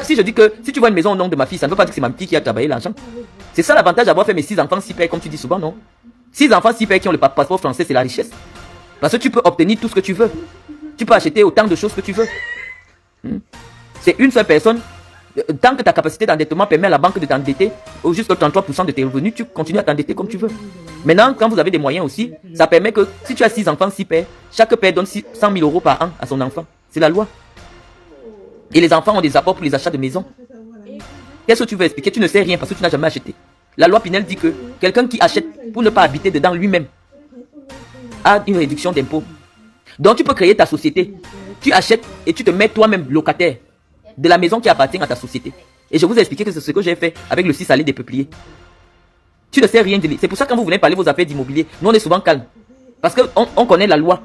Si je dis que si tu vois une maison au nom de ma fille, ça ne veut pas dire que c'est ma fille qui a travaillé l'argent. C'est ça l'avantage d'avoir fait mes 6 enfants 6 pères, comme tu dis souvent, non? 6 enfants 6 pères qui ont le passeport français, c'est la richesse. Parce que tu peux obtenir tout ce que tu veux. Tu peux acheter autant de choses que tu veux. C'est une seule personne. Tant que ta capacité d'endettement permet à la banque de t'endetter au jusqu'à 33% de tes revenus, tu continues à t'endetter comme tu veux. Maintenant, quand vous avez des moyens aussi, ça permet que si tu as 6 enfants, 6 pères, chaque père donne 100 000 euros par an à son enfant. C'est la loi. Et les enfants ont des apports pour les achats de maison. Qu'est-ce que tu veux expliquer? Tu ne sais rien parce que tu n'as jamais acheté. La loi Pinel dit que quelqu'un qui achète pour ne pas habiter dedans lui-même a une réduction d'impôt. Donc tu peux créer ta société. Tu achètes et tu te mets toi-même locataire de la maison qui appartient à ta société. Et je vous ai expliqué que c'est ce que j'ai fait avec le 6 allées des peupliers. Tu ne sais rien de lui. C'est pour ça que quand vous venez parler vos affaires d'immobilier, nous on est souvent calme. Parce qu'on connaît la loi.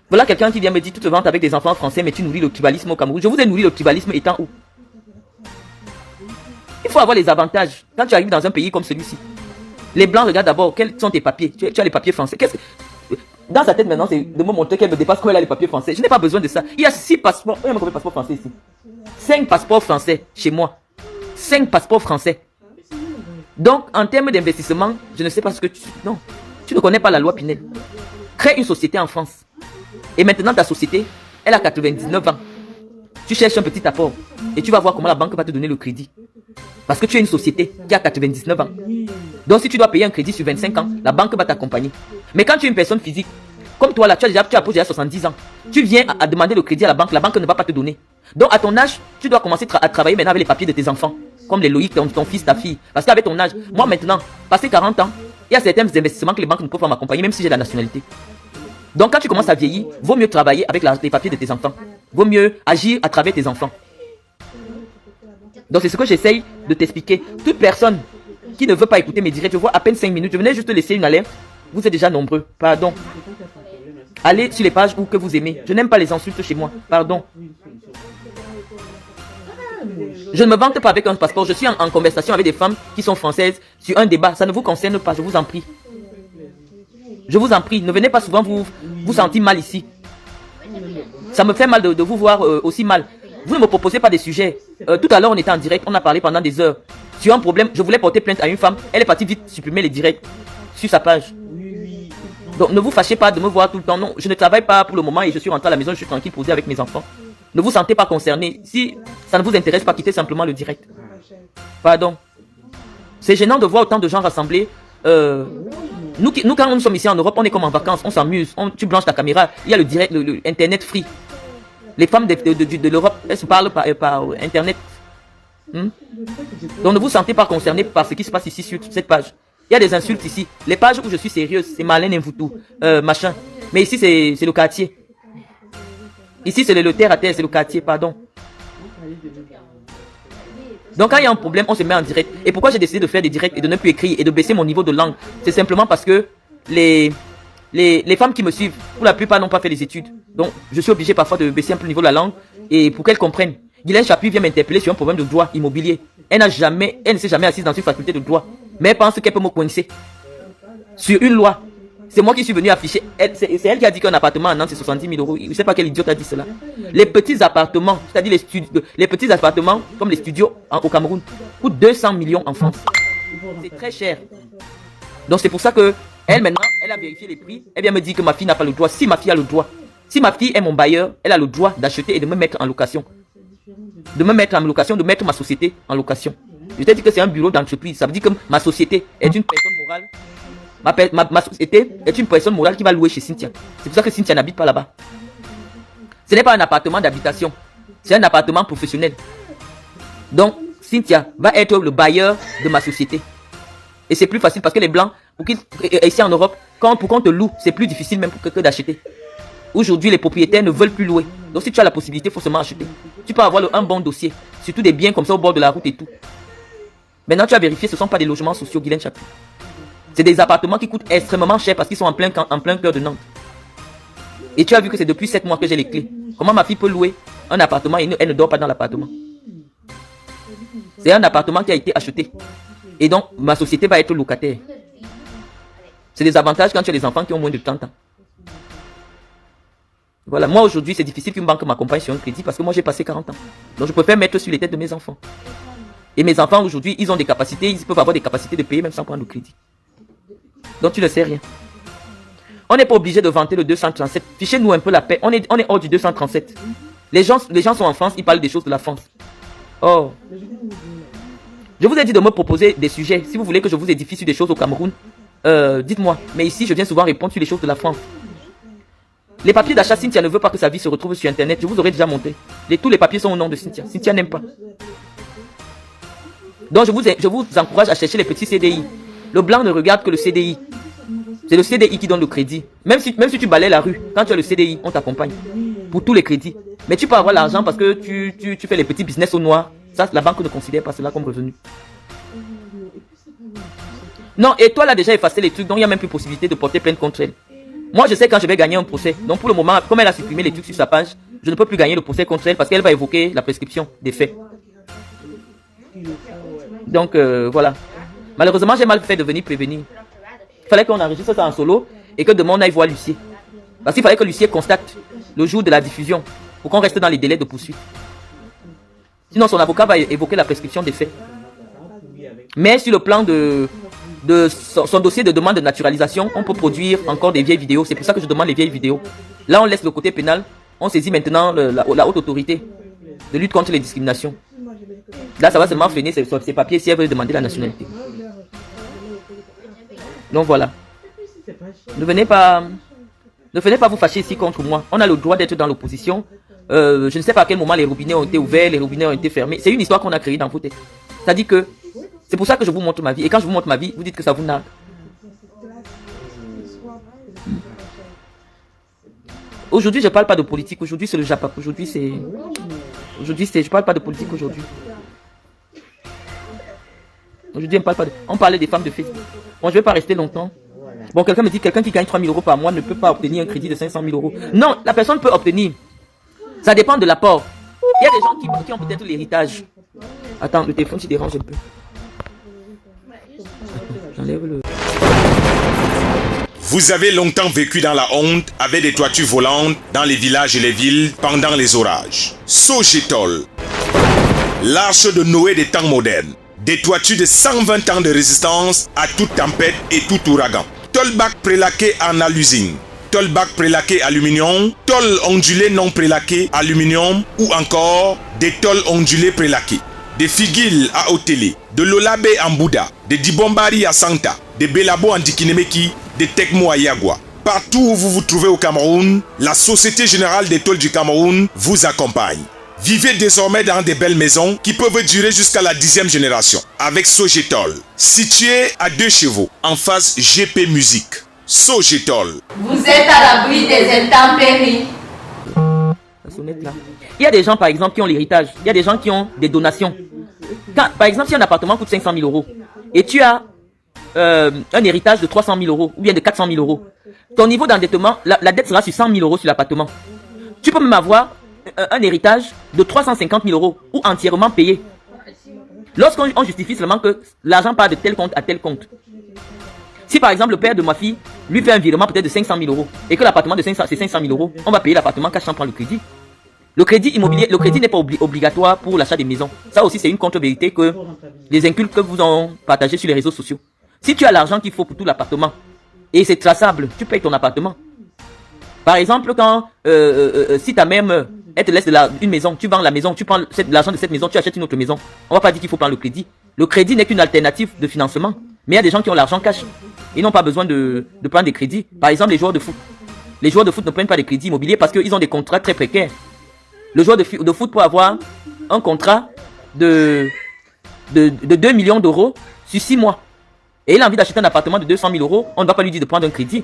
Voilà quelqu'un qui vient me dire, tu te vantes avec des enfants français, mais tu nourris le tribalisme au Cameroun. Je vous ai nourri le tribalisme étant où? Il faut avoir les avantages. Quand tu arrives dans un pays comme celui-ci, les blancs regardent d'abord quels sont tes papiers. Tu as les papiers français. Dans sa tête maintenant, c'est de me montrer qu'elle me dépasse quand elle a les papiers français. Je n'ai pas besoin de ça. Il y a 6 passeports. Il y a combien de passeports français ici? 5 passeports français chez moi. 5 passeports français. Donc, en termes d'investissement, je ne sais pas ce que tu... Non, tu ne connais pas la loi Pinel. Crée une société en France. Et maintenant, ta société, elle a 99 ans. Tu cherches un petit apport. Et tu vas voir comment la banque va te donner le crédit. Parce que tu es une société qui a 99 ans. Donc, si tu dois payer un crédit sur 25 ans, la banque va t'accompagner. Mais quand tu es une personne physique, comme toi là, tu as posé 70 ans, tu viens à demander le crédit à la banque ne va pas te donner. Donc, à ton âge, tu dois commencer à travailler maintenant avec les papiers de tes enfants. Comme les Loïc, ton fils, ta fille. Parce qu'avec ton âge, moi maintenant, passé 40 ans, il y a certains investissements que les banques ne peuvent pas m'accompagner, même si j'ai la nationalité. Donc, quand tu commences à vieillir, vaut mieux travailler avec les papiers de tes enfants. Vaut mieux agir à travers tes enfants. Donc, c'est ce que j'essaye de t'expliquer. Toute personne qui ne veut pas écouter mes directs, je vois à peine 5 minutes, je venais juste te laisser une alerte. Vous êtes déjà nombreux, pardon. Allez sur les pages où que vous aimez. Je n'aime pas les insultes chez moi, pardon. Je ne me vante pas avec un passeport, je suis en conversation avec des femmes qui sont françaises sur un débat. Ça ne vous concerne pas, je vous en prie. Je vous en prie, ne venez pas souvent vous sentir mal ici. Ça me fait mal de vous voir aussi mal. Vous ne me proposez pas des sujets. Tout à l'heure, on était en direct, on a parlé pendant des heures. Sur un problème, je voulais porter plainte à une femme. Elle est partie vite supprimer les directs sur sa page. Donc, ne vous fâchez pas de me voir tout le temps. Non, je ne travaille pas pour le moment et je suis rentré à la maison, je suis tranquille posé avec mes enfants. Ne vous sentez pas concerné. Si ça ne vous intéresse pas, quittez simplement le direct. Pardon. C'est gênant de voir autant de gens rassemblés. Nous, quand nous sommes ici en Europe, on est comme en vacances, on s'amuse. Tu blanches ta caméra, il y a le direct, le internet free. Les femmes de l'Europe, elles se parlent par internet. Donc ne vous sentez pas concerné par ce qui se passe ici sur cette page. Il y a des insultes ici. Les pages où je suis sérieuse, c'est Marlène Mvoutou, machin. Mais ici, c'est le quartier. Ici, c'est le terre à terre, c'est le quartier, pardon. Donc quand il y a un problème, on se met en direct. Et pourquoi j'ai décidé de faire des directs et de ne plus écrire et de baisser mon niveau de langue? C'est simplement parce que les femmes qui me suivent, pour la plupart, n'ont pas fait des études. Donc je suis obligé parfois de baisser un peu le niveau de la langue et pour qu'elles comprennent. Guylaine Chapuis vient m'interpeller sur un problème de droit immobilier. Elle ne s'est jamais assise dans une faculté de droit. Mais elle pense qu'elle peut me coincer sur une loi. C'est moi qui suis venu afficher. C'est elle qui a dit qu'un appartement à Nantes, c'est 70 000 euros. Je ne sais pas quel idiot a dit cela. Les petits appartements, c'est-à-dire les petits appartements, comme les studios au Cameroun, coûtent 200 millions en France. C'est très cher. Donc c'est pour ça que elle, maintenant, elle a vérifié les prix. Elle vient me dire que ma fille n'a pas le droit. Si ma fille a le droit, si ma fille est mon bailleur, elle a le droit d'acheter et de me mettre en location. De me mettre en location, de mettre ma société en location. Je t'ai dit que c'est un bureau d'entreprise. Ça veut dire que ma société est une personne morale. Ma société est une personne morale qui va louer chez Cynthia. C'est pour ça que Cynthia n'habite pas là-bas. Ce n'est pas un appartement d'habitation. C'est un appartement professionnel. Donc, Cynthia va être le bailleur de ma société. Et c'est plus facile parce que les Blancs, ici en Europe, pour qu'on te loue, c'est plus difficile même que d'acheter. Aujourd'hui, les propriétaires ne veulent plus louer. Donc, si tu as la possibilité, il faut seulement acheter. Tu peux avoir un bon dossier. Surtout des biens comme ça au bord de la route et tout. Maintenant, tu as vérifié, ce ne sont pas des logements sociaux, Guylaine Chapuis. C'est des appartements qui coûtent extrêmement cher parce qu'ils sont en plein cœur de Nantes. Et tu as vu que c'est depuis 7 mois que j'ai les clés. Comment ma fille peut louer un appartement et elle ne dort pas dans l'appartement? C'est un appartement qui a été acheté. Et donc, ma société va être locataire. C'est des avantages quand tu as des enfants qui ont moins de 30 ans. Voilà, moi aujourd'hui, c'est difficile qu'une banque m'accompagne sur un crédit parce que moi j'ai passé 40 ans. Donc je préfère mettre sur les têtes de mes enfants. Et mes enfants aujourd'hui, ils ont des capacités, ils peuvent avoir des capacités de payer même sans prendre le crédit. Donc tu ne sais rien. On n'est pas obligé de vanter le 237. Fichez-nous un peu la paix. On est hors du 237. Les gens sont en France, ils parlent des choses de la France. Oh. Je vous ai dit de me proposer des sujets. Si vous voulez que je vous édifie sur des choses au Cameroun, dites-moi. Mais ici, je viens souvent répondre sur les choses de la France. Les papiers d'achat, Cynthia ne veut pas que sa vie se retrouve sur Internet. Je vous aurais déjà montré. Tous les papiers sont au nom de Cynthia. Cynthia n'aime pas. Donc, je vous encourage à chercher les petits CDI. Le blanc ne regarde que le CDI. C'est le CDI qui donne le crédit. Même si tu balayes la rue, quand tu as le CDI, on t'accompagne. Pour tous les crédits. Mais tu peux avoir l'argent parce que tu fais les petits business au noir. Ça, la banque ne considère pas cela comme revenu. Non, et toi, là, déjà effacé les trucs, donc il n'y a même plus possibilité de porter plainte contre elle. Moi, je sais quand je vais gagner un procès. Donc, pour le moment, comme elle a supprimé les trucs sur sa page, je ne peux plus gagner le procès contre elle parce qu'elle va évoquer la prescription des faits. Donc, voilà. Malheureusement, j'ai mal fait de venir prévenir. Il fallait qu'on enregistre ça en solo et que demain, on aille voir l'huissier. Parce qu'il fallait que l'huissier constate le jour de la diffusion pour qu'on reste dans les délais de poursuite. Sinon, son avocat va évoquer la prescription des faits. Mais sur le plan de son dossier de demande de naturalisation, on peut produire encore des vieilles vidéos. C'est pour ça que je demande les vieilles vidéos. Là, on laisse le côté pénal. On saisit maintenant la haute autorité de lutte contre les discriminations. Là, ça va seulement freiner ces papiers si elle veut demander la nationalité. Donc voilà. Ne venez pas vous fâcher ici contre moi. On a le droit d'être dans l'opposition. Je ne sais pas à quel moment les robinets ont été ouverts, les robinets ont été fermés. C'est une histoire qu'on a créée dans vos têtes. C'est-à-dire que c'est pour ça que je vous montre ma vie. Et quand je vous montre ma vie, vous dites que ça vous nargue. Aujourd'hui, je ne parle pas de politique. Aujourd'hui, c'est le Japon. Aujourd'hui, je parle pas de politique aujourd'hui. Aujourd'hui, on parlait des femmes de Facebook. Bon, je ne vais pas rester longtemps. Bon, quelqu'un me dit, quelqu'un qui gagne 3 000 € par mois ne peut pas obtenir un crédit de 500 000 €. Non, la personne peut obtenir. Ça dépend de l'apport. Il y a des gens qui ont peut-être l'héritage. Attends, le téléphone, tu dérange un peu. J'enlève le... Vous avez longtemps vécu dans la honte avec des toitures volantes dans les villages et les villes pendant les orages. Sogetol, l'arche de Noé des temps modernes. Des toitures de 120 ans de résistance à toute tempête et tout ouragan. Tolbac prélaqué en alusine. Tolbac prélaqué aluminium. Tol ondulé non prélaqué aluminium. Ou encore des tôles ondulés prélaqués. Des figuilles à Otélé. De l'Olabé en Bouddha. Des Dibombari à Santa. Des Belabo en Dikinemeki. Des Tekmo à Yagua. Partout où vous vous trouvez au Cameroun, la Société Générale des Tôles du Cameroun vous accompagne. Vivez désormais dans des belles maisons qui peuvent durer jusqu'à la 10e génération. Avec Sogetol, situé à 2 chevaux, en face GP Musique. Sogetol. Vous êtes à l'abri des intempéries. La sonnette là. Il y a des gens par exemple qui ont l'héritage. Il y a des gens qui ont des donations. Par exemple, si un appartement coûte 500 000 € et tu as un héritage de 300 000 € ou bien de 400 000 €, ton niveau d'endettement, la dette sera sur 100 000 € sur l'appartement. Tu peux même avoir un héritage de 350 000 € ou entièrement payé. Lorsqu'on justifie seulement que l'argent part de tel compte à tel compte. Si par exemple le père de ma fille lui fait un virement peut-être de 500 000 € et que l'appartement c'est 500 000 €, on va payer l'appartement cash sans prendre le crédit. Le crédit immobilier, le crédit n'est pas obligatoire pour l'achat des maisons. Ça aussi c'est une contre-vérité que les incultes que vous ont partagé sur les réseaux sociaux. Si tu as l'argent qu'il faut pour tout l'appartement et c'est traçable, tu payes ton appartement. Par exemple, quand si ta mère meurt, elle te laisse une maison, tu vends la maison, tu prends l'argent de cette maison, tu achètes une autre maison. On va pas dire qu'il faut prendre le crédit. Le crédit n'est qu'une alternative de financement. Mais il y a des gens qui ont l'argent cash. Ils n'ont pas besoin de prendre des crédits. Par exemple, les joueurs de foot. Les joueurs de foot ne prennent pas des crédits immobiliers parce qu'ils ont des contrats très précaires. Le joueur de foot peut avoir un contrat de 2 millions d'euros sur 6 mois. Et il a envie d'acheter un appartement de 200 000 €, on ne va pas lui dire de prendre un crédit.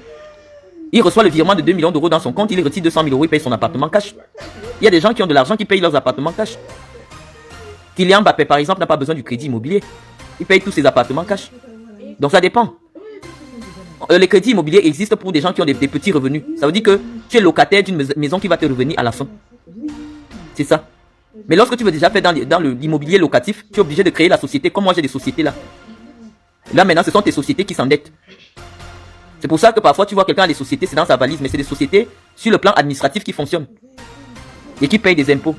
Il reçoit le virement de 2 millions d'euros dans son compte, il retire 200 000 €, il paye son appartement cash. Il y a des gens qui ont de l'argent qui payent leurs appartements cash. Kylian Mbappé, par exemple, n'a pas besoin du crédit immobilier. Il paye tous ses appartements cash. Donc ça dépend. Les crédits immobiliers existent pour des gens qui ont des petits revenus. Ça veut dire que tu es locataire d'une maison qui va te revenir à la fin. C'est ça. Mais lorsque tu veux déjà faire dans l'immobilier locatif, tu es obligé de créer la société. Comme moi j'ai des sociétés là. Là maintenant, ce sont tes sociétés qui s'endettent. C'est pour ça que parfois tu vois quelqu'un a des sociétés, c'est dans sa valise, mais c'est des sociétés sur le plan administratif qui fonctionnent et qui payent des impôts.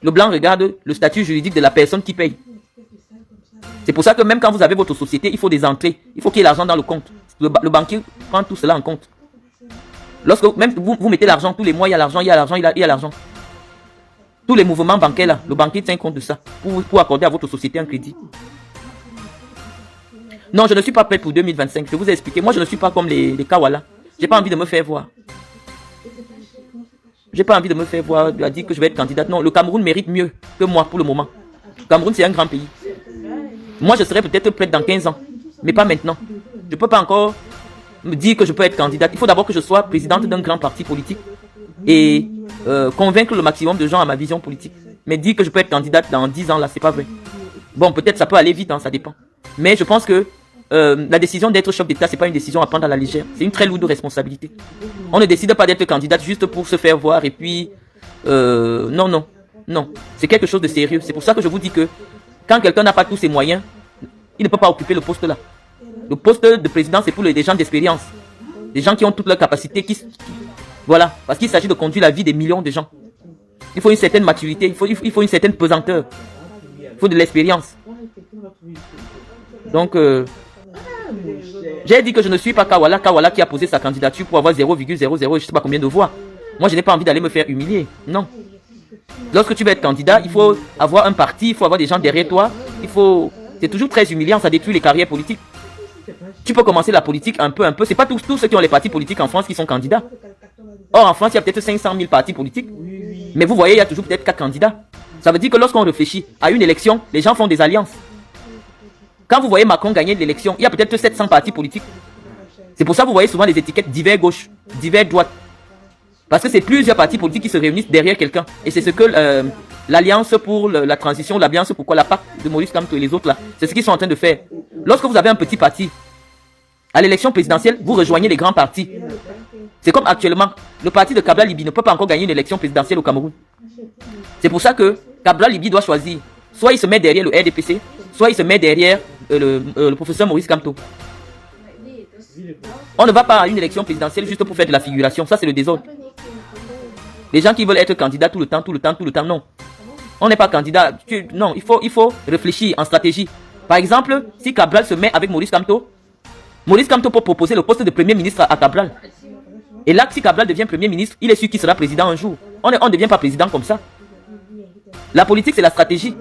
Le blanc regarde le statut juridique de la personne qui paye. C'est pour ça que même quand vous avez votre société, il faut des entrées. Il faut qu'il y ait l'argent dans le compte. Le banquier prend tout cela en compte. Lorsque même vous mettez l'argent, tous les mois, il y a l'argent, il y a l'argent, il y a l'argent. Tous les mouvements bancaires là, le banquier tient compte de ça pour accorder à votre société un crédit. Non, je ne suis pas prêt pour 2025. Je vous ai expliqué. Moi, je ne suis pas comme les Kawala. J'ai pas envie de me faire voir. J'ai pas envie de me faire voir, à dire que je vais être candidate. Non, le Cameroun mérite mieux que moi pour le moment. Le Cameroun, c'est un grand pays. Moi, je serai peut-être prête dans 15 ans, mais pas maintenant. Je ne peux pas encore me dire que je peux être candidate. Il faut d'abord que je sois présidente d'un grand parti politique et convaincre le maximum de gens à ma vision politique. Mais dire que je peux être candidate dans 10 ans, là, c'est pas vrai. Bon, peut-être ça peut aller vite, hein, ça dépend. Mais je pense que la décision d'être chef d'État, c'est pas une décision à prendre à la légère. C'est une très lourde responsabilité. On ne décide pas d'être candidate juste pour se faire voir et puis... non. C'est quelque chose de sérieux. C'est pour ça que je vous dis que quand quelqu'un n'a pas tous ses moyens, il ne peut pas occuper le poste là. Le poste de président, c'est pour des gens d'expérience. Des gens qui ont toutes leurs capacités. Voilà. Parce qu'il s'agit de conduire la vie des millions de gens. Il faut une certaine maturité. Il faut une certaine pesanteur. Il faut de l'expérience. Donc... j'ai dit que je ne suis pas Kawala. Kawala qui a posé sa candidature pour avoir 0,00 je ne sais pas combien de voix. Moi, je n'ai pas envie d'aller me faire humilier. Non. Lorsque tu veux être candidat, il faut avoir un parti, il faut avoir des gens derrière toi. C'est toujours très humiliant, ça détruit les carrières politiques. Tu peux commencer la politique un peu. C'est pas tous ceux qui ont les partis politiques en France qui sont candidats. Or, en France, il y a peut-être 500 000 partis politiques. Mais vous voyez, il y a toujours peut-être 4 candidats. Ça veut dire que lorsqu'on réfléchit à une élection, les gens font des alliances. Quand vous voyez Macron gagner l'élection, il y a peut-être 700 partis politiques. C'est pour ça que vous voyez souvent les étiquettes divers gauche, divers droite. Parce que c'est plusieurs partis politiques qui se réunissent derrière quelqu'un. Et c'est ce que l'Alliance pour la transition, l'Alliance pour quoi, la PAC de Maurice Kamto et les autres là, c'est ce qu'ils sont en train de faire. Lorsque vous avez un petit parti, à l'élection présidentielle, vous rejoignez les grands partis. C'est comme actuellement, le parti de Kabla Libi ne peut pas encore gagner une élection présidentielle au Cameroun. C'est pour ça que Kabla Libi doit choisir. Soit il se met derrière le RDPC, soit il se met derrière le professeur Maurice Kamto. On ne va pas à une élection présidentielle juste pour faire de la figuration. Ça, c'est le désordre. Les gens qui veulent être candidats tout le temps, non. On n'est pas candidat. Non, il faut réfléchir en stratégie. Par exemple, si Cabral se met avec Maurice Kamto peut proposer le poste de premier ministre à Cabral. Et là, si Cabral devient premier ministre, il est sûr qu'il sera président un jour. On ne devient pas président comme ça. La politique, c'est la stratégie.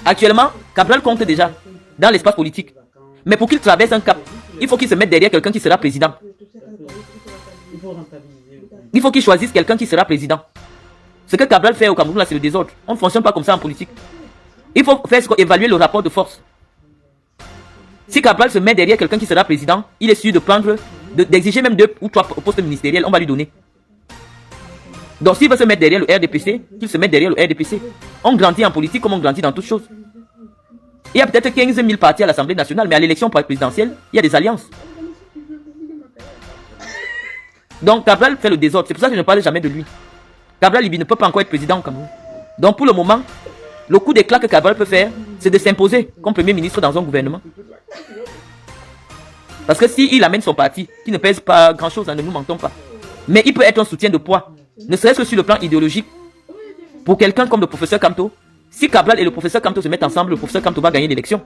Actuellement, Cabral compte déjà dans l'espace politique. Mais pour qu'il traverse un cap, il faut qu'il se mette derrière quelqu'un qui sera président. Il faut qu'il choisisse quelqu'un qui sera président. Ce que Cabral fait au Cameroun, là, c'est le désordre. On ne fonctionne pas comme ça en politique. Il faut évaluer le rapport de force. Si Cabral se met derrière quelqu'un qui sera président, il est sûr de prendre, d'exiger même 2 ou 3 postes ministériels, on va lui donner. Donc s'il veut se mettre derrière le RDPC, qu'il se mette derrière le RDPC. On grandit en politique comme on grandit dans toutes choses. Il y a peut-être 15 000 partis à l'Assemblée nationale, mais à l'élection présidentielle, il y a des alliances. Donc Cabral fait le désordre, c'est pour ça que je ne parle jamais de lui. Cabral il ne peut pas encore être président au Cameroun. Donc pour le moment, le coup d'éclat que Cabral peut faire, c'est de s'imposer comme premier ministre dans un gouvernement. Parce que s'il amène son parti, qui ne pèse pas grand chose, ne nous mentons pas. Mais il peut être un soutien de poids, ne serait-ce que sur le plan idéologique. Pour quelqu'un comme le professeur Kamto, si Cabral et le professeur Kamto se mettent ensemble, le professeur Kamto va gagner l'élection.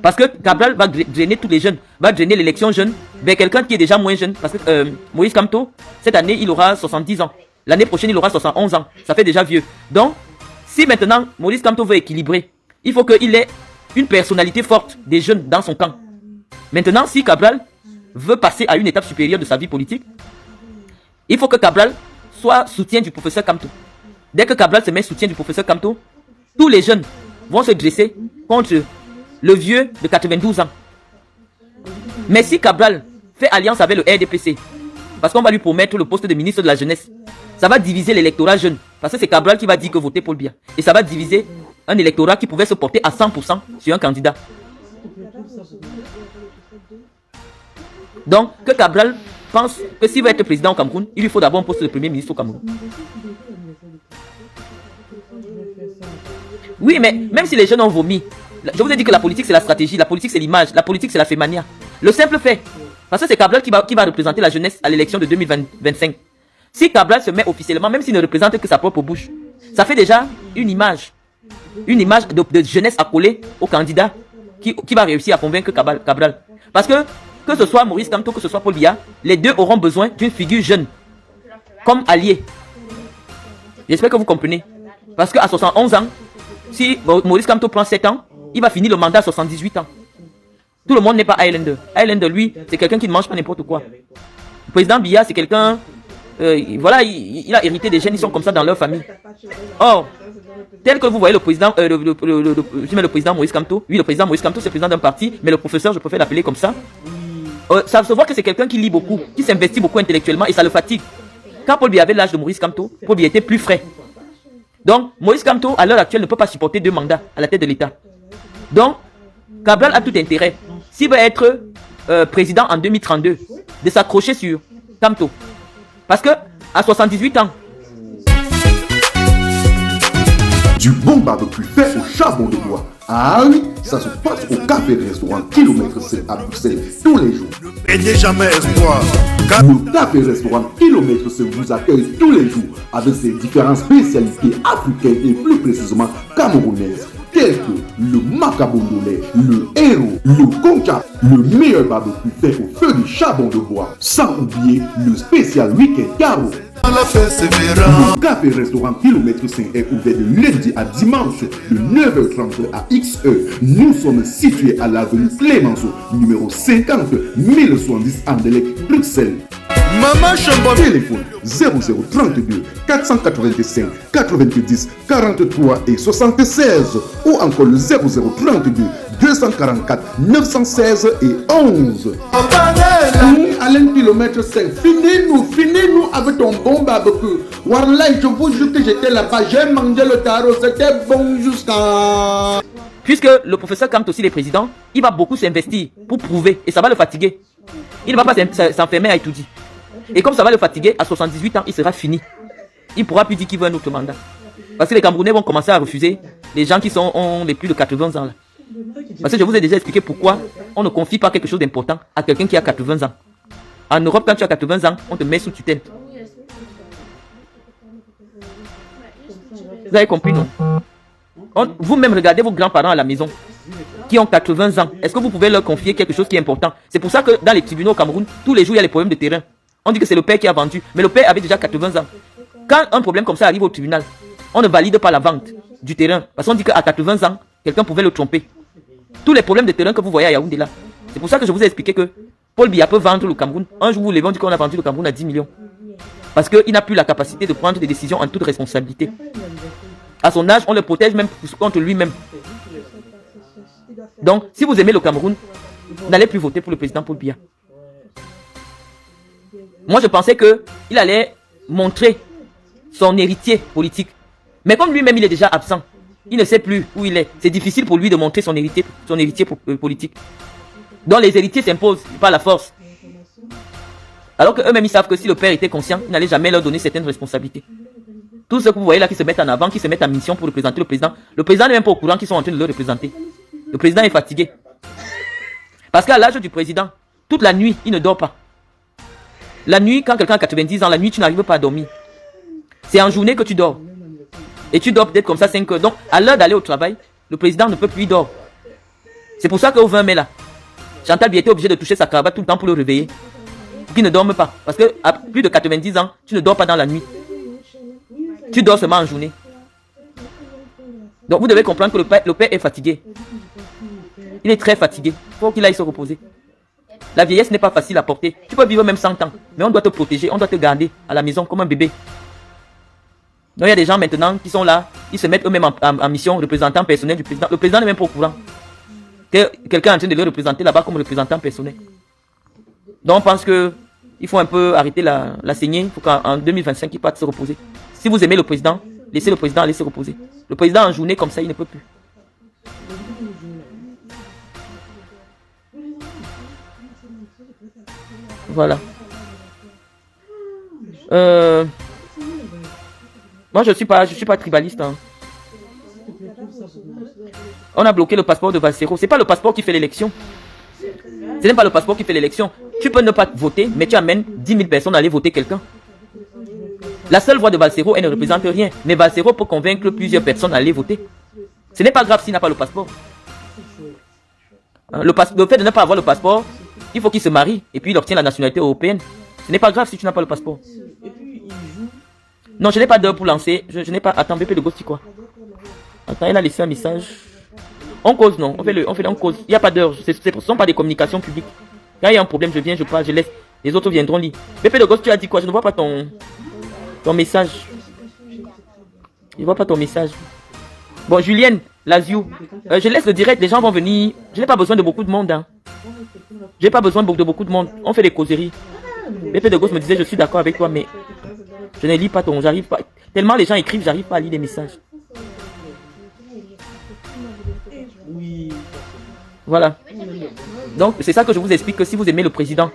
Parce que Cabral va drainer tous les jeunes, va drainer l'élection jeune vers quelqu'un qui est déjà moins jeune. Parce que Maurice Kamto, cette année, il aura 70 ans. L'année prochaine, il aura 71 ans. Ça fait déjà vieux. Donc, si maintenant Maurice Kamto veut équilibrer, il faut qu'il ait une personnalité forte des jeunes dans son camp. Maintenant, si Cabral veut passer à une étape supérieure de sa vie politique, il faut que Cabral soit soutien du professeur Kamto. Dès que Cabral se met soutien du professeur Kamto, tous les jeunes vont se dresser contre le vieux de 92 ans. Mais si Cabral fait alliance avec le RDPC, parce qu'on va lui promettre le poste de ministre de la jeunesse, ça va diviser l'électorat jeune. Parce que c'est Cabral qui va dire que votez Paul Biya. Et ça va diviser un électorat qui pouvait se porter à 100% sur un candidat. Donc, que Cabral pense que s'il veut être président au Cameroun, il lui faut d'abord un poste de premier ministre au Cameroun. Oui, mais même si les jeunes ont vomi, je vous ai dit que la politique c'est la stratégie, la politique c'est l'image, la politique c'est la fémania. Le simple fait Parce que c'est Cabral qui va représenter la jeunesse à l'élection de 2025. Si Cabral se met officiellement, même s'il ne représente que sa propre bouche, ça fait déjà une image de jeunesse accolée au candidat qui va réussir à convaincre Cabral. Parce que ce soit Maurice Kamto, que ce soit Paul Biya, les deux auront besoin d'une figure jeune comme allié. J'espère que vous comprenez. Parce qu'à 71 ans, si Maurice Kamto prend 7 ans, il va finir le mandat à 78 ans. Tout le monde n'est pas Highlander. Highlander, lui, c'est quelqu'un qui ne mange pas n'importe quoi. Le président Biya, c'est quelqu'un... voilà, il a hérité des gènes, ils sont comme ça dans leur famille. Or, tel que vous voyez le président, le président Maurice Kamto, oui, le président Maurice Kamto, c'est le président d'un parti, mais le professeur, je préfère l'appeler comme ça. Ça se voit que c'est quelqu'un qui lit beaucoup, qui s'investit beaucoup intellectuellement et ça le fatigue. Quand Paul Biya avait l'âge de Maurice Kamto, Paul Biya était plus frais. Donc, Maurice Kamto, à l'heure actuelle, ne peut pas supporter 2 mandats à la tête de l'État. Donc, Cabral a tout intérêt, s'il veut être président en 2032, de s'accrocher sur Kamto. Parce que, à 78 ans, du bon barbecue fait au charbon de bois. Ah oui, ça se passe au café restaurant Kilomètre 7 à Bruxelles tous les jours. Et jamais espoir. Le café restaurant Kilomètre 7 vous accueille tous les jours avec ses différentes spécialités africaines et plus précisément camerounaises, telles que le macabondolais, le héros, le concha, le meilleur barbecue fait au feu de charbon de bois, sans oublier le spécial week-end carreau. Le café restaurant Kilomètre 5 est ouvert de lundi à dimanche de 9h30 à XE. Nous sommes situés à l'avenue Clémenceau, numéro 50 1070 Anderlecht, Bruxelles. Maman Chambon. Téléphone 0032 485 90 43 et 76 ou encore le 0032 244 916 et 11. Alain Kilomètre 5, finis-nous avec ton bon barbecue. Warlai, je vous jure que j'étais là-bas, j'ai mangé le tarot, c'était bon jusqu'à... puisque le professeur Kamto aussi, les présidents, il va beaucoup s'investir pour prouver et ça va le fatiguer. Il ne va pas s'enfermer à étudier. Et comme ça va le fatiguer, à 78 ans, il sera fini. Il ne pourra plus dire qu'il veut un autre mandat. Parce que les Camerounais vont commencer à refuser les gens qui ont les plus de 80 ans. Là. Parce que je vous ai déjà expliqué pourquoi on ne confie pas quelque chose d'important à quelqu'un qui a 80 ans. En Europe, quand tu as 80 ans, on te met sous tutelle. Vous avez compris, non? Vous-même, regardez vos grands-parents à la maison qui ont 80 ans. Est-ce que vous pouvez leur confier quelque chose qui est important? C'est pour ça que dans les tribunaux au Cameroun, tous les jours, il y a les problèmes de terrain. On dit que c'est le père qui a vendu, mais le père avait déjà 80 ans. Quand un problème comme ça arrive au tribunal, on ne valide pas la vente du terrain. Parce qu'on dit qu'à 80 ans, quelqu'un pouvait le tromper. Tous les problèmes de terrain que vous voyez à Yaoundé là, c'est pour ça que je vous ai expliqué que Paul Biya peut vendre le Cameroun. Un jour, vous les dit qu'on a vendu le Cameroun à 10 millions. Parce qu'il n'a plus la capacité de prendre des décisions en toute responsabilité. À son âge, on le protège même contre lui-même. Donc, si vous aimez le Cameroun, n'allez plus voter pour le président Paul Biya. Moi, je pensais qu'il allait montrer son héritier politique. Mais comme lui-même, il est déjà absent, il ne sait plus où il est. C'est difficile pour lui de montrer son héritier politique. Donc, les héritiers s'imposent par la force. Alors qu'eux-mêmes, ils savent que si le père était conscient, il n'allait jamais leur donner certaines responsabilités. Tous ceux que vous voyez là qui se mettent en avant, qui se mettent en mission pour représenter le président n'est même pas au courant qu'ils sont en train de le représenter. Le président est fatigué. Parce qu'à l'âge du président, toute la nuit, il ne dort pas. La nuit, quand quelqu'un a 90 ans, la nuit, tu n'arrives pas à dormir. C'est en journée que tu dors. Et tu dors peut-être comme ça 5 heures. Donc, à l'heure d'aller au travail, le président ne peut plus dormir. C'est pour ça qu'au 20 mai là, Chantal Biya était obligé de toucher sa cravate tout le temps pour le réveiller. Pour qu'il ne dorme pas. Parce qu'à plus de 90 ans, tu ne dors pas dans la nuit. Tu dors seulement en journée. Donc vous devez comprendre que le père est fatigué. Il est très fatigué. Il faut qu'il aille se reposer. La vieillesse n'est pas facile à porter. Tu peux vivre même 100 ans. Mais on doit te protéger, on doit te garder à la maison comme un bébé. Donc il y a des gens maintenant qui sont là. Ils se mettent eux-mêmes en mission, représentant personnel du président. Le président n'est même pas au courant que quelqu'un est en train de le représenter là-bas comme représentant personnel. Donc on pense qu'il faut un peu arrêter la saignée. Il faut qu'en 2025 il parte se reposer. Si vous aimez le président, laissez le président aller se reposer. Le président en journée comme ça, il ne peut plus. Voilà. Moi, je suis pas tribaliste. Hein. On a bloqué le passeport de Valsero. C'est pas le passeport qui fait l'élection. Ce n'est pas le passeport qui fait l'élection. Tu peux ne pas voter, mais tu amènes 10 000 personnes à aller voter quelqu'un. La seule voix de Valsero, elle ne représente rien. Mais Valsero peut convaincre plusieurs personnes à aller voter. Ce n'est pas grave s'il n'a pas le passeport. Le fait de ne pas avoir le passeport, il faut qu'il se marie et puis il obtient la nationalité européenne. Ce n'est pas grave si tu n'as pas le passeport. Non, je n'ai pas d'heure pour lancer. Je n'ai pas... Attends, BP de Ghost, quoi. Attends, elle a laissé un message. On cause, non. On cause. Il n'y a pas d'heure. Ce ne sont pas des communications publiques. Quand il y a un problème, je viens, je parle, je laisse. Les autres viendront lire. BP de Ghost, tu as dit quoi? Je ne vois pas ton message. Je ne vois pas ton message. Bon, Julienne, Lazio. Je laisse le direct. Les gens vont venir. Je n'ai pas besoin de beaucoup de monde. Hein. Je n'ai pas besoin de beaucoup de monde. On fait des causeries. BP de Ghost me disait, je suis d'accord avec toi, mais je ne lis pas ton... J'arrive pas... Tellement les gens écrivent, j'arrive pas à lire les messages. Voilà. Donc, c'est ça que je vous explique, que si vous aimez le président,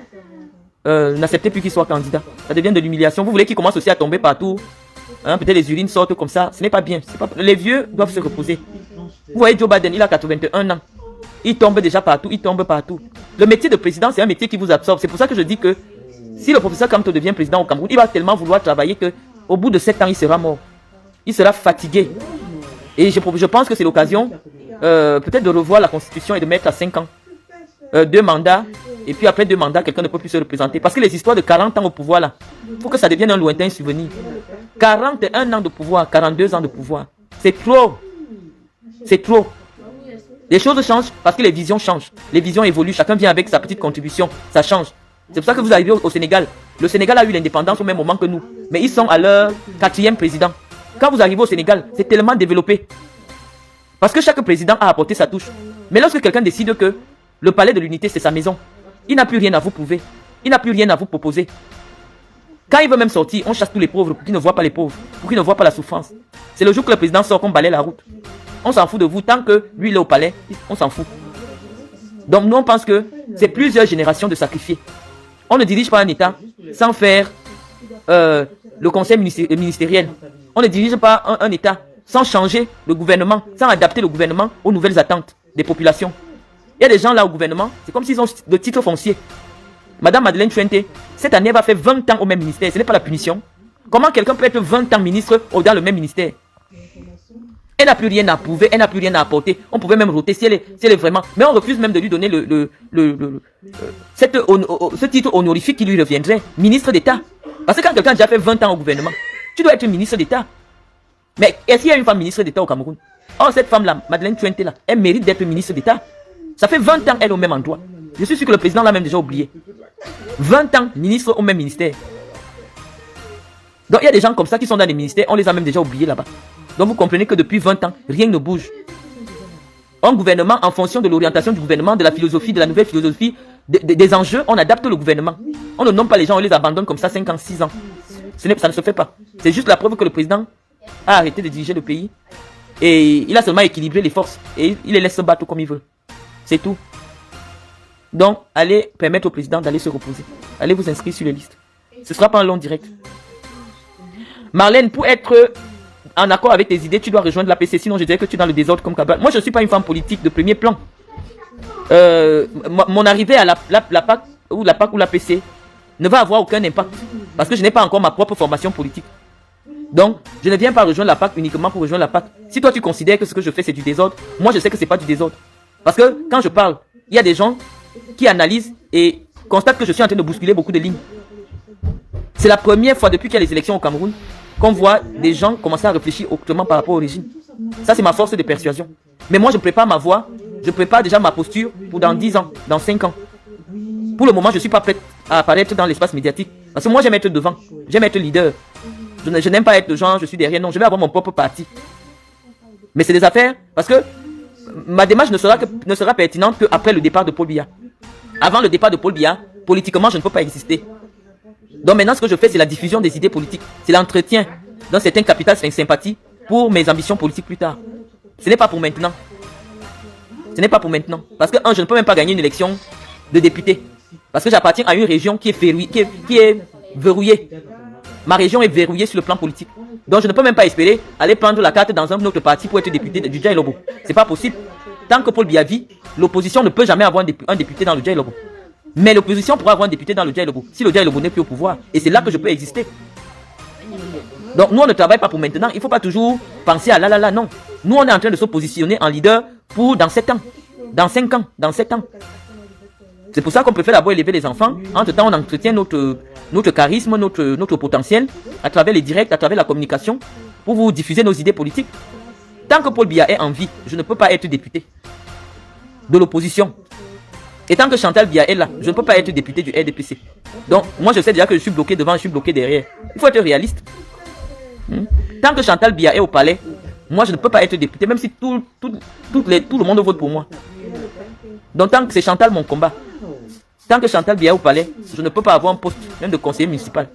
n'acceptez plus qu'il soit candidat. Ça devient de l'humiliation. Vous voulez qu'il commence aussi à tomber partout. Hein, peut-être les urines sortent comme ça. Ce n'est pas bien. Les vieux doivent se reposer. Vous voyez Joe Biden, il a 81 ans. Il tombe déjà partout, il tombe partout. Le métier de président, c'est un métier qui vous absorbe. C'est pour ça que je dis que si le professeur Kamto devient président au Cameroun, il va tellement vouloir travailler qu'au bout de 7 ans, il sera mort. Il sera fatigué. Et je pense que c'est l'occasion peut-être de revoir la constitution et de mettre à 5 ans. 2 mandats. Et puis après 2 mandats, quelqu'un ne peut plus se représenter. Parce que les histoires de 40 ans au pouvoir là, il faut que ça devienne un lointain souvenir. 41 ans de pouvoir, 42 ans de pouvoir. C'est trop. C'est trop. Les choses changent parce que les visions changent. Les visions évoluent. Chacun vient avec sa petite contribution. Ça change. C'est pour ça que vous arrivez au Sénégal. Le Sénégal a eu l'indépendance au même moment que nous. Mais ils sont à leur 4e président. Quand vous arrivez au Sénégal, c'est tellement développé. Parce que chaque président a apporté sa touche. Mais lorsque quelqu'un décide que le palais de l'unité, c'est sa maison, il n'a plus rien à vous prouver. Il n'a plus rien à vous proposer. Quand il veut même sortir, on chasse tous les pauvres pour qu'ils ne voient pas les pauvres, pour qu'ils ne voient pas la souffrance. C'est le jour que le président sort qu'on balaye la route. On s'en fout de vous. Tant que lui, il est au palais, on s'en fout. Donc nous, on pense que c'est plusieurs générations de sacrifiés. On ne dirige pas un État sans faire le conseil ministériel. On ne dirige pas un État sans changer le gouvernement, sans adapter le gouvernement aux nouvelles attentes des populations. Il y a des gens là au gouvernement, c'est comme s'ils ont de titres fonciers. Madame Madeleine Chuente, cette année, elle va faire 20 ans au même ministère. Ce n'est pas la punition. Comment quelqu'un peut être 20 ans ministre dans le même ministère? Elle n'a plus rien à prouver, elle n'a plus rien à apporter. On pouvait même roter si elle est vraiment... Mais on refuse même de lui donner ce titre honorifique qui lui reviendrait. Ministre d'État. Parce que quand quelqu'un a déjà fait 20 ans au gouvernement, tu dois être ministre d'État. Mais est-ce qu'il y a une femme ministre d'État au Cameroun? Oh, cette femme-là, Madeleine Chuente là, elle mérite d'être ministre d'État. Ça fait 20 ans elle au même endroit. Je suis sûr que le président l'a même déjà oublié. 20 ans ministre au même ministère. Donc il y a des gens comme ça qui sont dans les ministères, on les a même déjà oubliés là-bas. Donc vous comprenez que depuis 20 ans, rien ne bouge. Un gouvernement, en fonction de l'orientation du gouvernement, de la philosophie, de la nouvelle philosophie, des enjeux, on adapte le gouvernement. On ne nomme pas les gens, on les abandonne comme ça 5 ans, 6 ans. Ça ne se fait pas. C'est juste la preuve que le président a arrêté de diriger le pays. Et il a seulement équilibré les forces. Et il les laisse se battre comme il veut. C'est tout. Donc, allez permettre au président d'aller se reposer. Allez vous inscrire sur les listes. Ce ne sera pas un long direct. Marlène, pour être en accord avec tes idées, tu dois rejoindre l'APC. Sinon, je dirais que tu es dans le désordre comme Cabral. Moi, je ne suis pas une femme politique de premier plan. Mon arrivée à la PAC ou l'APC ne va avoir aucun impact. Parce que je n'ai pas encore ma propre formation politique. Donc, je ne viens pas rejoindre la PAC uniquement pour rejoindre la PAC. Si toi, tu considères que ce que je fais, c'est du désordre, moi, je sais que ce n'est pas du désordre. Parce que quand je parle, il y a des gens qui analysent et constatent que je suis en train de bousculer beaucoup de lignes. C'est la première fois depuis qu'il y a les élections au Cameroun qu'on voit des gens commencer à réfléchir autrement par rapport au régime. Ça, c'est ma force de persuasion. Mais moi, je prépare ma voix, je prépare déjà ma posture pour dans 10 ans, dans 5 ans. Pour le moment, je ne suis pas prêt à apparaître dans l'espace médiatique. Parce que moi, j'aime être devant, j'aime être leader. Je n'aime pas être le genre, je suis derrière. Non, je vais avoir mon propre parti. Mais c'est des affaires, parce que ma démarche ne sera pertinente qu'après le départ de Paul Biya. Avant le départ de Paul Biya, politiquement, je ne peux pas exister. Donc maintenant, ce que je fais, c'est la diffusion des idées politiques. C'est l'entretien d'un certain capital sympathie pour mes ambitions politiques plus tard. Ce n'est pas pour maintenant. Ce n'est pas pour maintenant. Parce que, je ne peux même pas gagner une élection de député. Parce que j'appartiens à une région qui est verrouillée. Ma région est verrouillée sur le plan politique. Donc je ne peux même pas espérer aller prendre la carte dans un autre parti pour être député du Dja Lobo. C'est pas possible. Tant que Paul Biya vit, l'opposition ne peut jamais avoir un député dans le Dja Lobo. Mais l'opposition pourra avoir un député dans le dialogue si le dialogue n'est plus au pouvoir. Et c'est là que je peux exister. Donc nous on ne travaille pas pour maintenant. Il ne faut pas toujours penser à là, non. Nous on est en train de se positionner en leader pour dans 7 ans, dans 5 ans, dans 7 ans. C'est pour ça qu'on préfère d'abord élever les enfants. Entre-temps, on entretient notre charisme, notre potentiel, à travers les directs, à travers la communication, pour vous diffuser nos idées politiques. Tant que Paul Biya est en vie, je ne peux pas être député de l'opposition. Et tant que Chantal Biya est là, je ne peux pas être député du RDPC. Donc, moi je sais déjà que je suis bloqué devant, je suis bloqué derrière. Il faut être réaliste. Tant que Chantal Biya est au palais, moi je ne peux pas être député, même si tout le monde vote pour moi. Donc tant que c'est Chantal mon combat, tant que Chantal Biya est au palais, je ne peux pas avoir un poste même de conseiller municipal.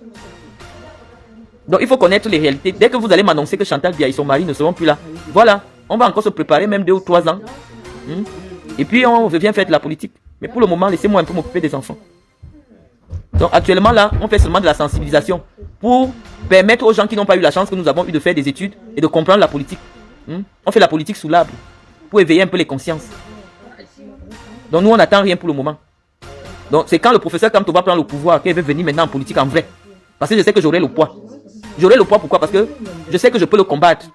Donc il faut connaître les réalités. Dès que vous allez m'annoncer que Chantal Biya et son mari ne seront plus là, voilà, on va encore se préparer même 2 ou 3 ans. Et puis on revient faire de la politique. Mais pour le moment, laissez-moi un peu m'occuper des enfants. Donc actuellement là, on fait seulement de la sensibilisation pour permettre aux gens qui n'ont pas eu la chance que nous avons eu de faire des études et de comprendre la politique. On fait la politique sous l'arbre pour éveiller un peu les consciences. Donc nous on n'attend rien pour le moment. Donc c'est quand le professeur Kamto va prendre le pouvoir qu'il veut venir maintenant en politique en vrai. Parce que je sais que j'aurai le poids. J'aurai le poids pourquoi? Parce que je sais que je peux le combattre.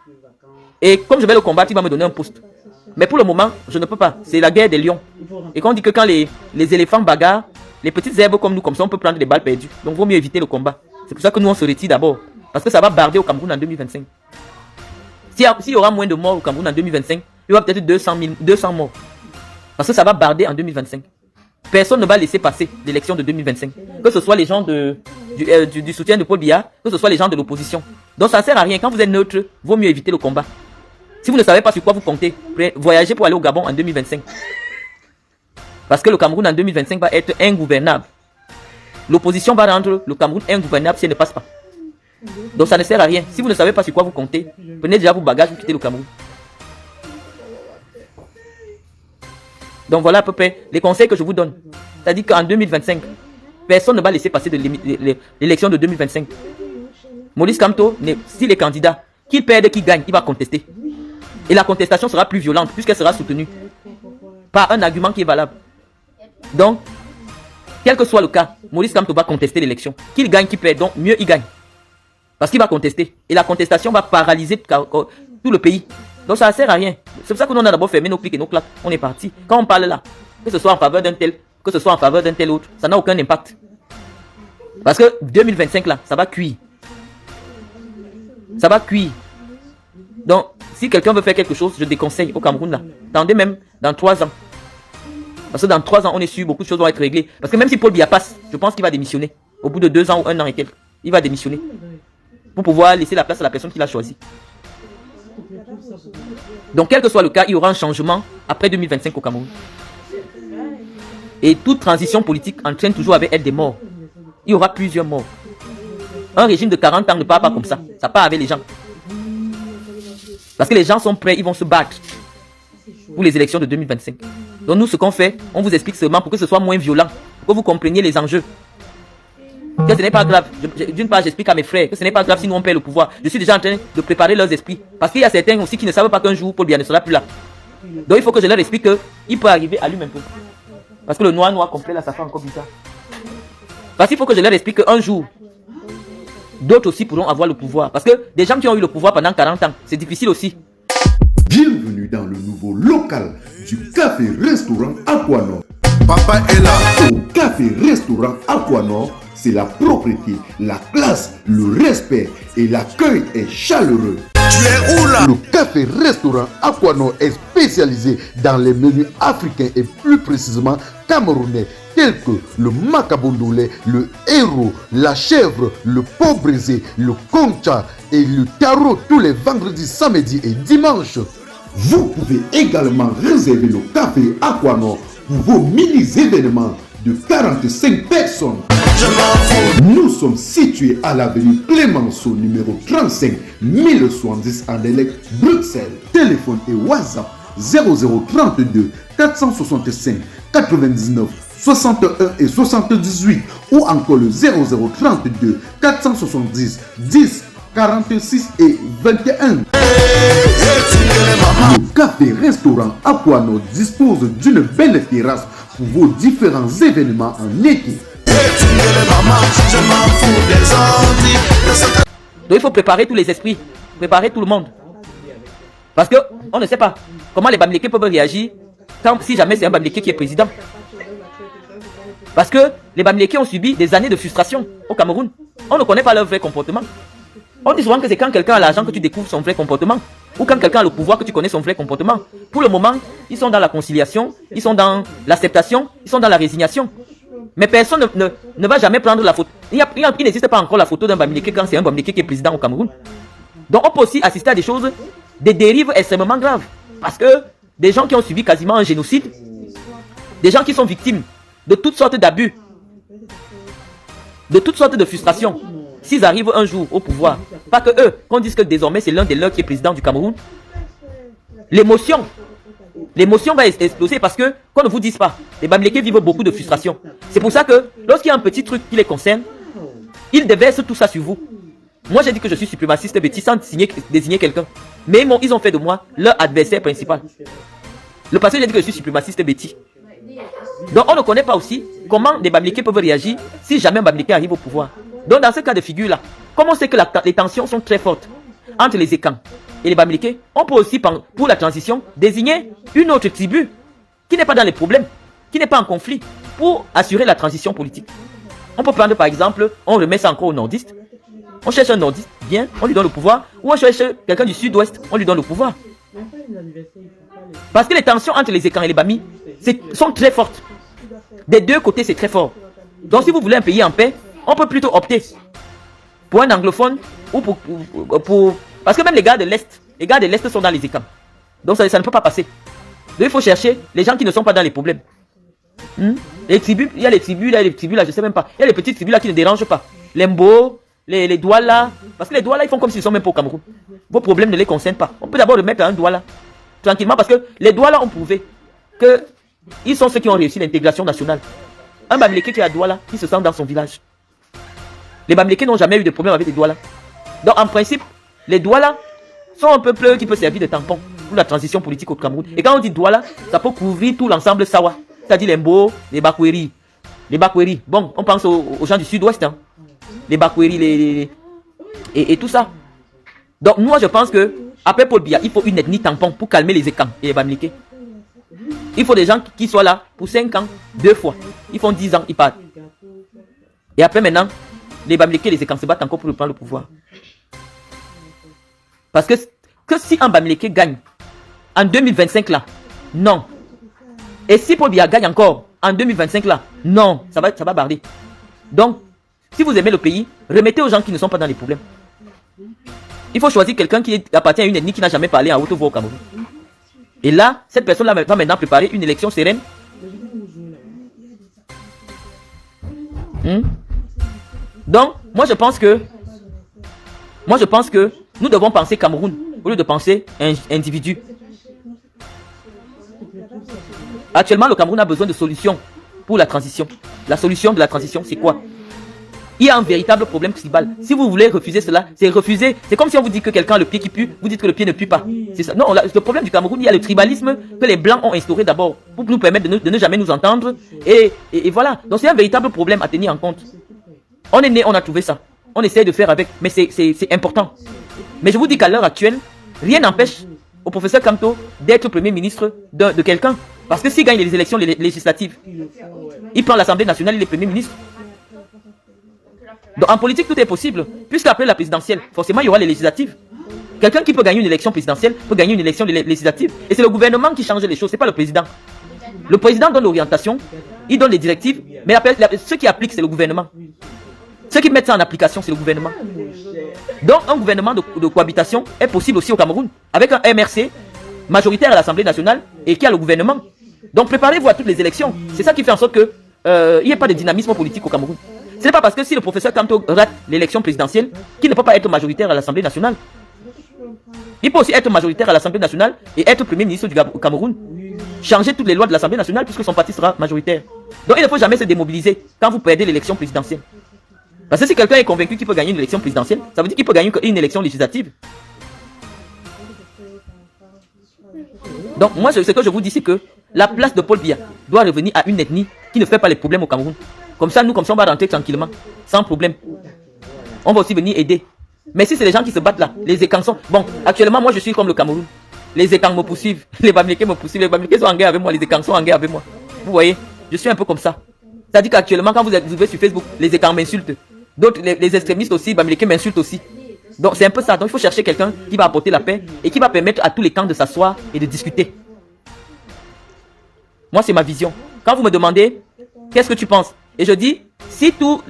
Et comme je vais le combattre, il va me donner un poste. Mais pour le moment, je ne peux pas. C'est la guerre des lions. Et quand on dit que quand les éléphants bagarrent, les petites herbes comme nous, comme ça, on peut prendre des balles perdues. Donc il vaut mieux éviter le combat. C'est pour ça que nous on se retire d'abord. Parce que ça va barder au Cameroun en 2025. S'il y aura moins de morts au Cameroun en 2025, il y aura peut-être 200 morts. Parce que ça va barder en 2025. Personne ne va laisser passer l'élection de 2025. Que ce soit les gens du soutien de Paul Biya, que ce soit les gens de l'opposition. Donc ça ne sert à rien. Quand vous êtes neutre, vaut mieux éviter le combat. Si vous ne savez pas sur quoi vous comptez, voyagez pour aller au Gabon en 2025. Parce que le Cameroun en 2025 va être ingouvernable. L'opposition va rendre le Cameroun ingouvernable si elle ne passe pas. Donc ça ne sert à rien. Si vous ne savez pas sur quoi vous comptez, prenez déjà vos bagages pour quitter le Cameroun. Donc voilà à peu près les conseils que je vous donne. C'est-à-dire qu'en 2025, personne ne va laisser passer de l'élection de 2025. Maurice Kamto, s'il est candidat, qu'il perde, qu'il gagne, il va contester. Et la contestation sera plus violente puisqu'elle sera soutenue par un argument qui est valable. Donc, quel que soit le cas, Maurice Kamto va contester l'élection. Qu'il gagne, qu'il perde, donc mieux il gagne. Parce qu'il va contester. Et la contestation va paralyser tout le pays. Donc ça ne sert à rien. C'est pour ça que nous on a d'abord fermé nos clics et nos claques. On est parti. Quand on parle là, que ce soit en faveur d'un tel, que ce soit en faveur d'un tel autre, ça n'a aucun impact. Parce que 2025 là, ça va cuire. Ça va cuire. Donc, si quelqu'un veut faire quelque chose, je déconseille au Cameroun là. Attendez même dans 3 ans. Parce que dans 3 ans, on est sûr beaucoup de choses vont être réglées. Parce que même si Paul Biya passe, je pense qu'il va démissionner. Au bout de 2 ans ou 1 an et quelques, il va démissionner. Pour pouvoir laisser la place à la personne qu'il a choisie. Donc quel que soit le cas, il y aura un changement après 2025 au Cameroun. Et toute transition politique entraîne toujours avec elle des morts. Il y aura plusieurs morts. Un régime de 40 ans ne part pas comme ça. Ça part avec les gens. Parce que les gens sont prêts, ils vont se battre pour les élections de 2025. Donc nous, ce qu'on fait, on vous explique seulement pour que ce soit moins violent. Pour que vous compreniez les enjeux. Que ce n'est pas grave. D'une part, j'explique à mes frères que ce n'est pas grave si nous on perd le pouvoir. Je suis déjà en train de préparer leurs esprits. Parce qu'il y a certains aussi qui ne savent pas qu'un jour Paul Biya ne sera plus là. Donc il faut que je leur explique qu'il peut arriver à lui un peu. Parce que le noir complet là, ça fait encore bizarre. Parce qu'il faut que je leur explique qu'un jour, d'autres aussi pourront avoir le pouvoir. Parce que des gens qui ont eu le pouvoir pendant 40 ans, c'est difficile aussi. Bienvenue dans le nouveau local du café-restaurant Aquanor. Papa est là. Au café-restaurant Aquanor, c'est la propreté, la classe, le respect et l'accueil est chaleureux. Tu es où là? Le café-restaurant Aquanor est spécialisé dans les menus africains et plus précisément camerounais tels que le macabondolais, le héros, la chèvre, le pot brisé, le concha et le tarot tous les vendredis, samedis et dimanches. Vous pouvez également réserver le café Aquanor pour vos mini-événements de 45 personnes. Nous sommes situés à l'avenue Clémenceau, numéro 35, 1070 en Delec, Bruxelles. Téléphone et WhatsApp 0032 465 99 61 et 78 ou encore le 0032 470 10 46 et 21. Le café-restaurant Aquanor dispose d'une belle terrasse pour vos différents événements en été. Donc il faut préparer tous les esprits, préparer tout le monde. Parce que on ne sait pas comment les Bamileke peuvent réagir si jamais c'est un Bamileke qui est président. Parce que les Bamileke ont subi des années de frustration au Cameroun. On ne connaît pas leur vrai comportement. On dit souvent que c'est quand quelqu'un a l'argent que tu découvres son vrai comportement. Ou quand quelqu'un a le pouvoir que tu connais son vrai comportement. Pour le moment, ils sont dans la conciliation, ils sont dans l'acceptation, ils sont dans la résignation. Mais personne ne va jamais prendre la photo. Il n'existe pas encore la photo d'un Bamileke quand c'est un Bamileke qui est président au Cameroun. Donc on peut aussi assister à des choses, des dérives extrêmement graves. Parce que des gens qui ont subi quasiment un génocide, des gens qui sont victimes de toutes sortes d'abus, de toutes sortes de frustrations, s'ils arrivent un jour au pouvoir, pas que eux, qu'on dise que désormais c'est l'un des leurs qui est président du Cameroun, l'émotion va exploser parce que, qu'on ne vous dise pas, les Bamileke vivent beaucoup de frustration. C'est pour ça que, lorsqu'il y a un petit truc qui les concerne, ils déversent tout ça sur vous. Moi j'ai dit que je suis suprémaciste Betty sans désigner quelqu'un. Mais ils ont fait de moi leur adversaire principal. Le passé j'ai dit que je suis suprémaciste Betty. Donc on ne connaît pas aussi comment les Bamileke peuvent réagir si jamais un Bamileke arrive au pouvoir. Donc dans ce cas de figure là, comme on sait que les tensions sont très fortes entre les Ekans et les Bamileke, on peut aussi pour la transition désigner une autre tribu qui n'est pas dans les problèmes, qui n'est pas en conflit pour assurer la transition politique. On peut prendre par exemple, on remet ça encore aux nordistes. On cherche un nordiste, bien, on lui donne le pouvoir. Ou on cherche quelqu'un du sud-ouest, on lui donne le pouvoir. Parce que les tensions entre les Ekans et les Bami sont très fortes. Des deux côtés, c'est très fort. Donc si vous voulez un pays en paix, on peut plutôt opter pour un anglophone ou pour... Parce que même les gars de l'Est sont dans les Ekans. Donc ça ne peut pas passer. Donc il faut chercher les gens qui ne sont pas dans les problèmes. Les tribus, il y a les tribus là, je ne sais même pas. Il y a les petites tribus là qui ne dérangent pas. Les Mbo, les Douala. Parce que les Douala, ils font comme s'ils ne sont même pas au Cameroun. Vos problèmes ne les concernent pas. On peut d'abord remettre un Douala. Tranquillement, parce que les Douala ont prouvé que ils sont ceux qui ont réussi l'intégration nationale. Un Bamileke qui est à Douala, qui se sent dans son village. Les Bamileke n'ont jamais eu de problème avec les Douala. Donc en principe, les Douala sont un peuple qui peut servir de tampon pour la transition politique au Cameroun. Et quand on dit Douala, ça peut couvrir tout l'ensemble Sawa. C'est-à-dire les Mbo, les Bakweri. Les Bakweri. Bon, on pense aux gens du sud-ouest. Hein. Les Bakweri, et tout ça. Donc moi je pense que après Paul Biya, il faut une ethnie tampon pour calmer les Ekans et les Bamileke. Il faut des gens qui soient là pour 5 ans, 2 fois. Ils font 10 ans, ils partent. Et après maintenant, les Bamileke et les Ekans se battent encore pour prendre le pouvoir. Parce que si un Bamileke gagne en 2025 là, non. Et si Paul Biya gagne encore en 2025 là, non, ça va barder. Donc, si vous aimez le pays, remettez aux gens qui ne sont pas dans les problèmes. Il faut choisir quelqu'un qui appartient à une ethnie qui n'a jamais parlé à haute voix au Cameroun. Et là, cette personne-là va maintenant préparer une élection sereine. Donc, moi je pense que nous devons penser Cameroun au lieu de penser individu. Actuellement, le Cameroun a besoin de solutions pour la transition. La solution de la transition, c'est quoi? Il y a un véritable problème tribal. Si vous voulez refuser cela, c'est refuser. C'est comme si on vous dit que quelqu'un a le pied qui pue, vous dites que le pied ne pue pas. C'est ça. Non, le problème du Cameroun, il y a le tribalisme que les Blancs ont instauré d'abord pour nous permettre de ne jamais nous entendre. Et voilà. Donc c'est un véritable problème à tenir en compte. On est né, on a trouvé ça. On essaie de faire avec, mais c'est important. Mais je vous dis qu'à l'heure actuelle, rien n'empêche au professeur Kamto d'être premier ministre de quelqu'un. Parce que s'il gagne les élections législatives, il prend l'Assemblée nationale, il est premier ministre. Donc en politique, tout est possible. Puisqu'après la présidentielle, forcément, il y aura les législatives. Quelqu'un qui peut gagner une élection présidentielle peut gagner une élection législative. Et c'est le gouvernement qui change les choses, ce n'est pas le président. Le président donne l'orientation, il donne les directives, mais ceux qui appliquent, c'est le gouvernement. Ceux qui mettent ça en application, c'est le gouvernement. Donc un gouvernement de cohabitation est possible aussi au Cameroun, avec un MRC majoritaire à l'Assemblée nationale et qui a le gouvernement. Donc préparez-vous à toutes les élections. C'est ça qui fait en sorte qu'il n'y ait pas de dynamisme politique au Cameroun. Ce n'est pas parce que si le professeur Kamto rate l'élection présidentielle qu'il ne peut pas être majoritaire à l'Assemblée nationale. Il peut aussi être majoritaire à l'Assemblée nationale et être premier ministre du Cameroun. Changer toutes les lois de l'Assemblée nationale puisque son parti sera majoritaire. Donc il ne faut jamais se démobiliser quand vous perdez l'élection présidentielle. Parce que si quelqu'un est convaincu qu'il peut gagner une élection présidentielle, ça veut dire qu'il peut gagner une élection législative. Donc moi, ce que je vous dis, c'est que la place de Paul Biya doit revenir à une ethnie qui ne fait pas les problèmes au Cameroun. Comme ça, nous, on va rentrer tranquillement, sans problème. On va aussi venir aider. Mais si c'est les gens qui se battent là, les Écansons. Bon, actuellement, moi, je suis comme le Cameroun. Les Écans me poursuivent, les Bamileke me poursuivent, les Bamileke sont en guerre avec moi, les Écans sont en guerre avec moi. Vous voyez, je suis un peu comme ça. C'est-à-dire qu'actuellement, quand vous êtes sur Facebook, les Écans m'insultent. D'autres, les extrémistes aussi, Bamileke m'insultent aussi. Donc c'est un peu ça. Donc il faut chercher quelqu'un qui va apporter la paix et qui va permettre à tous les camps de s'asseoir et de discuter. Moi, c'est ma vision. Quand vous me demandez, qu'est-ce que tu penses? Et je dis, si tout,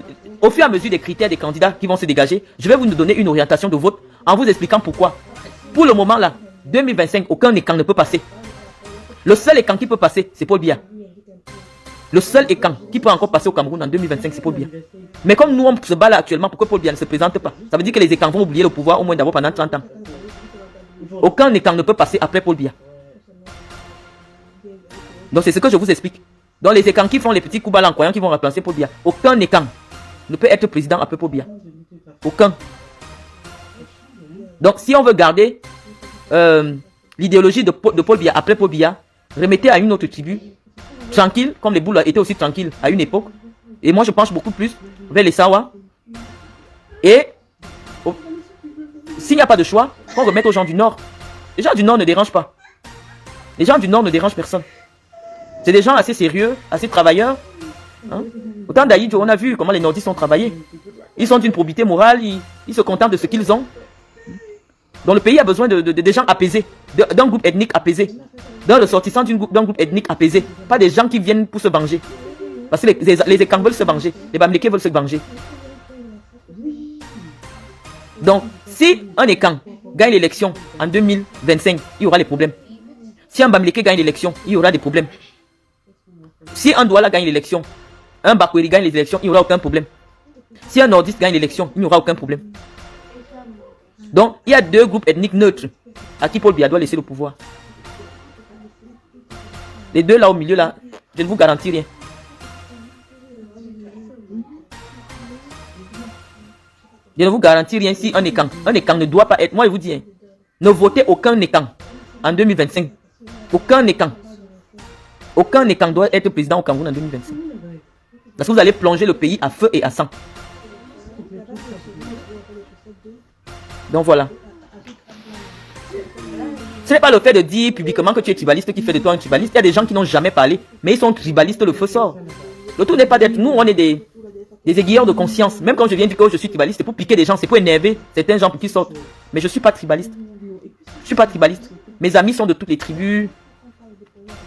au fur et à mesure des critères des candidats qui vont se dégager, je vais vous donner une orientation de vote en vous expliquant pourquoi. Pour le moment là, 2025, aucun écran ne peut passer. Le seul écran qui peut passer, c'est Paul Biya. Le seul écran qui peut encore passer au Cameroun en 2025, c'est Paul Biya. Mais comme nous, on se bat là actuellement, pourquoi Paul Biya ne se présente pas? Ça veut dire que les écrans vont oublier le pouvoir au moins d'abord pendant 30 ans. Aucun écran ne peut passer après Paul Biya. Donc c'est ce que je vous explique. Donc les écrans qui font les petits coups bas en croyant qu'ils vont remplacer Paul Biya, aucun écran ne peut être président après Paul Biya. Aucun. Donc si on veut garder l'idéologie de Paul Biya après Paul Biya, remettez à une autre tribu, tranquille, comme les Boules étaient aussi tranquilles à une époque. Et moi je penche beaucoup plus vers les Sawa. Et s'il n'y a pas de choix, qu'on remette aux gens du Nord. Les gens du Nord ne dérangent pas. Les gens du Nord ne dérangent personne. C'est des gens assez sérieux, assez travailleurs. Hein? Au temps d'Aïdjo, on a vu comment les Nordistes ont travaillé. Ils sont d'une probité morale, ils se contentent de ce qu'ils ont. Donc le pays a besoin de gens apaisés, d'un groupe ethnique apaisé, d'un ressortissant d'un groupe ethnique apaisé. Pas des gens qui viennent pour se venger. Parce que les Écans veulent se venger, les Bamileke veulent se venger. Donc si un Écan gagne l'élection en 2025, il y aura des problèmes. Si un Bamileke gagne l'élection, il y aura des problèmes. Si un Douala gagne l'élection, un Bakweri gagne les élections, il n'y aura aucun problème. Si un Nordiste gagne l'élection, il n'y aura aucun problème. Donc, il y a deux groupes ethniques neutres à qui Paul Biya doit laisser le pouvoir. Les deux là au milieu là, je ne vous garantis rien. Je ne vous garantis rien si un Écan ne doit pas être. Moi je vous dis, hein, ne votez aucun Écan en 2025. Aucun Écan. Aucun Écan doit être président au Cameroun en 2025. Parce que vous allez plonger le pays à feu et à sang. Donc voilà. Ce n'est pas le fait de dire publiquement que tu es tribaliste qui fait de toi un tribaliste. Il y a des gens qui n'ont jamais parlé, mais ils sont tribalistes, le feu sort. Le tout n'est pas d'être. Nous, on est des aiguilleurs de conscience. Même quand je viens dire que je suis tribaliste, c'est pour piquer des gens, c'est pour énerver certains gens pour qu'ils sortent. Mais je ne suis pas tribaliste. Je ne suis pas tribaliste. Mes amis sont de toutes les tribus.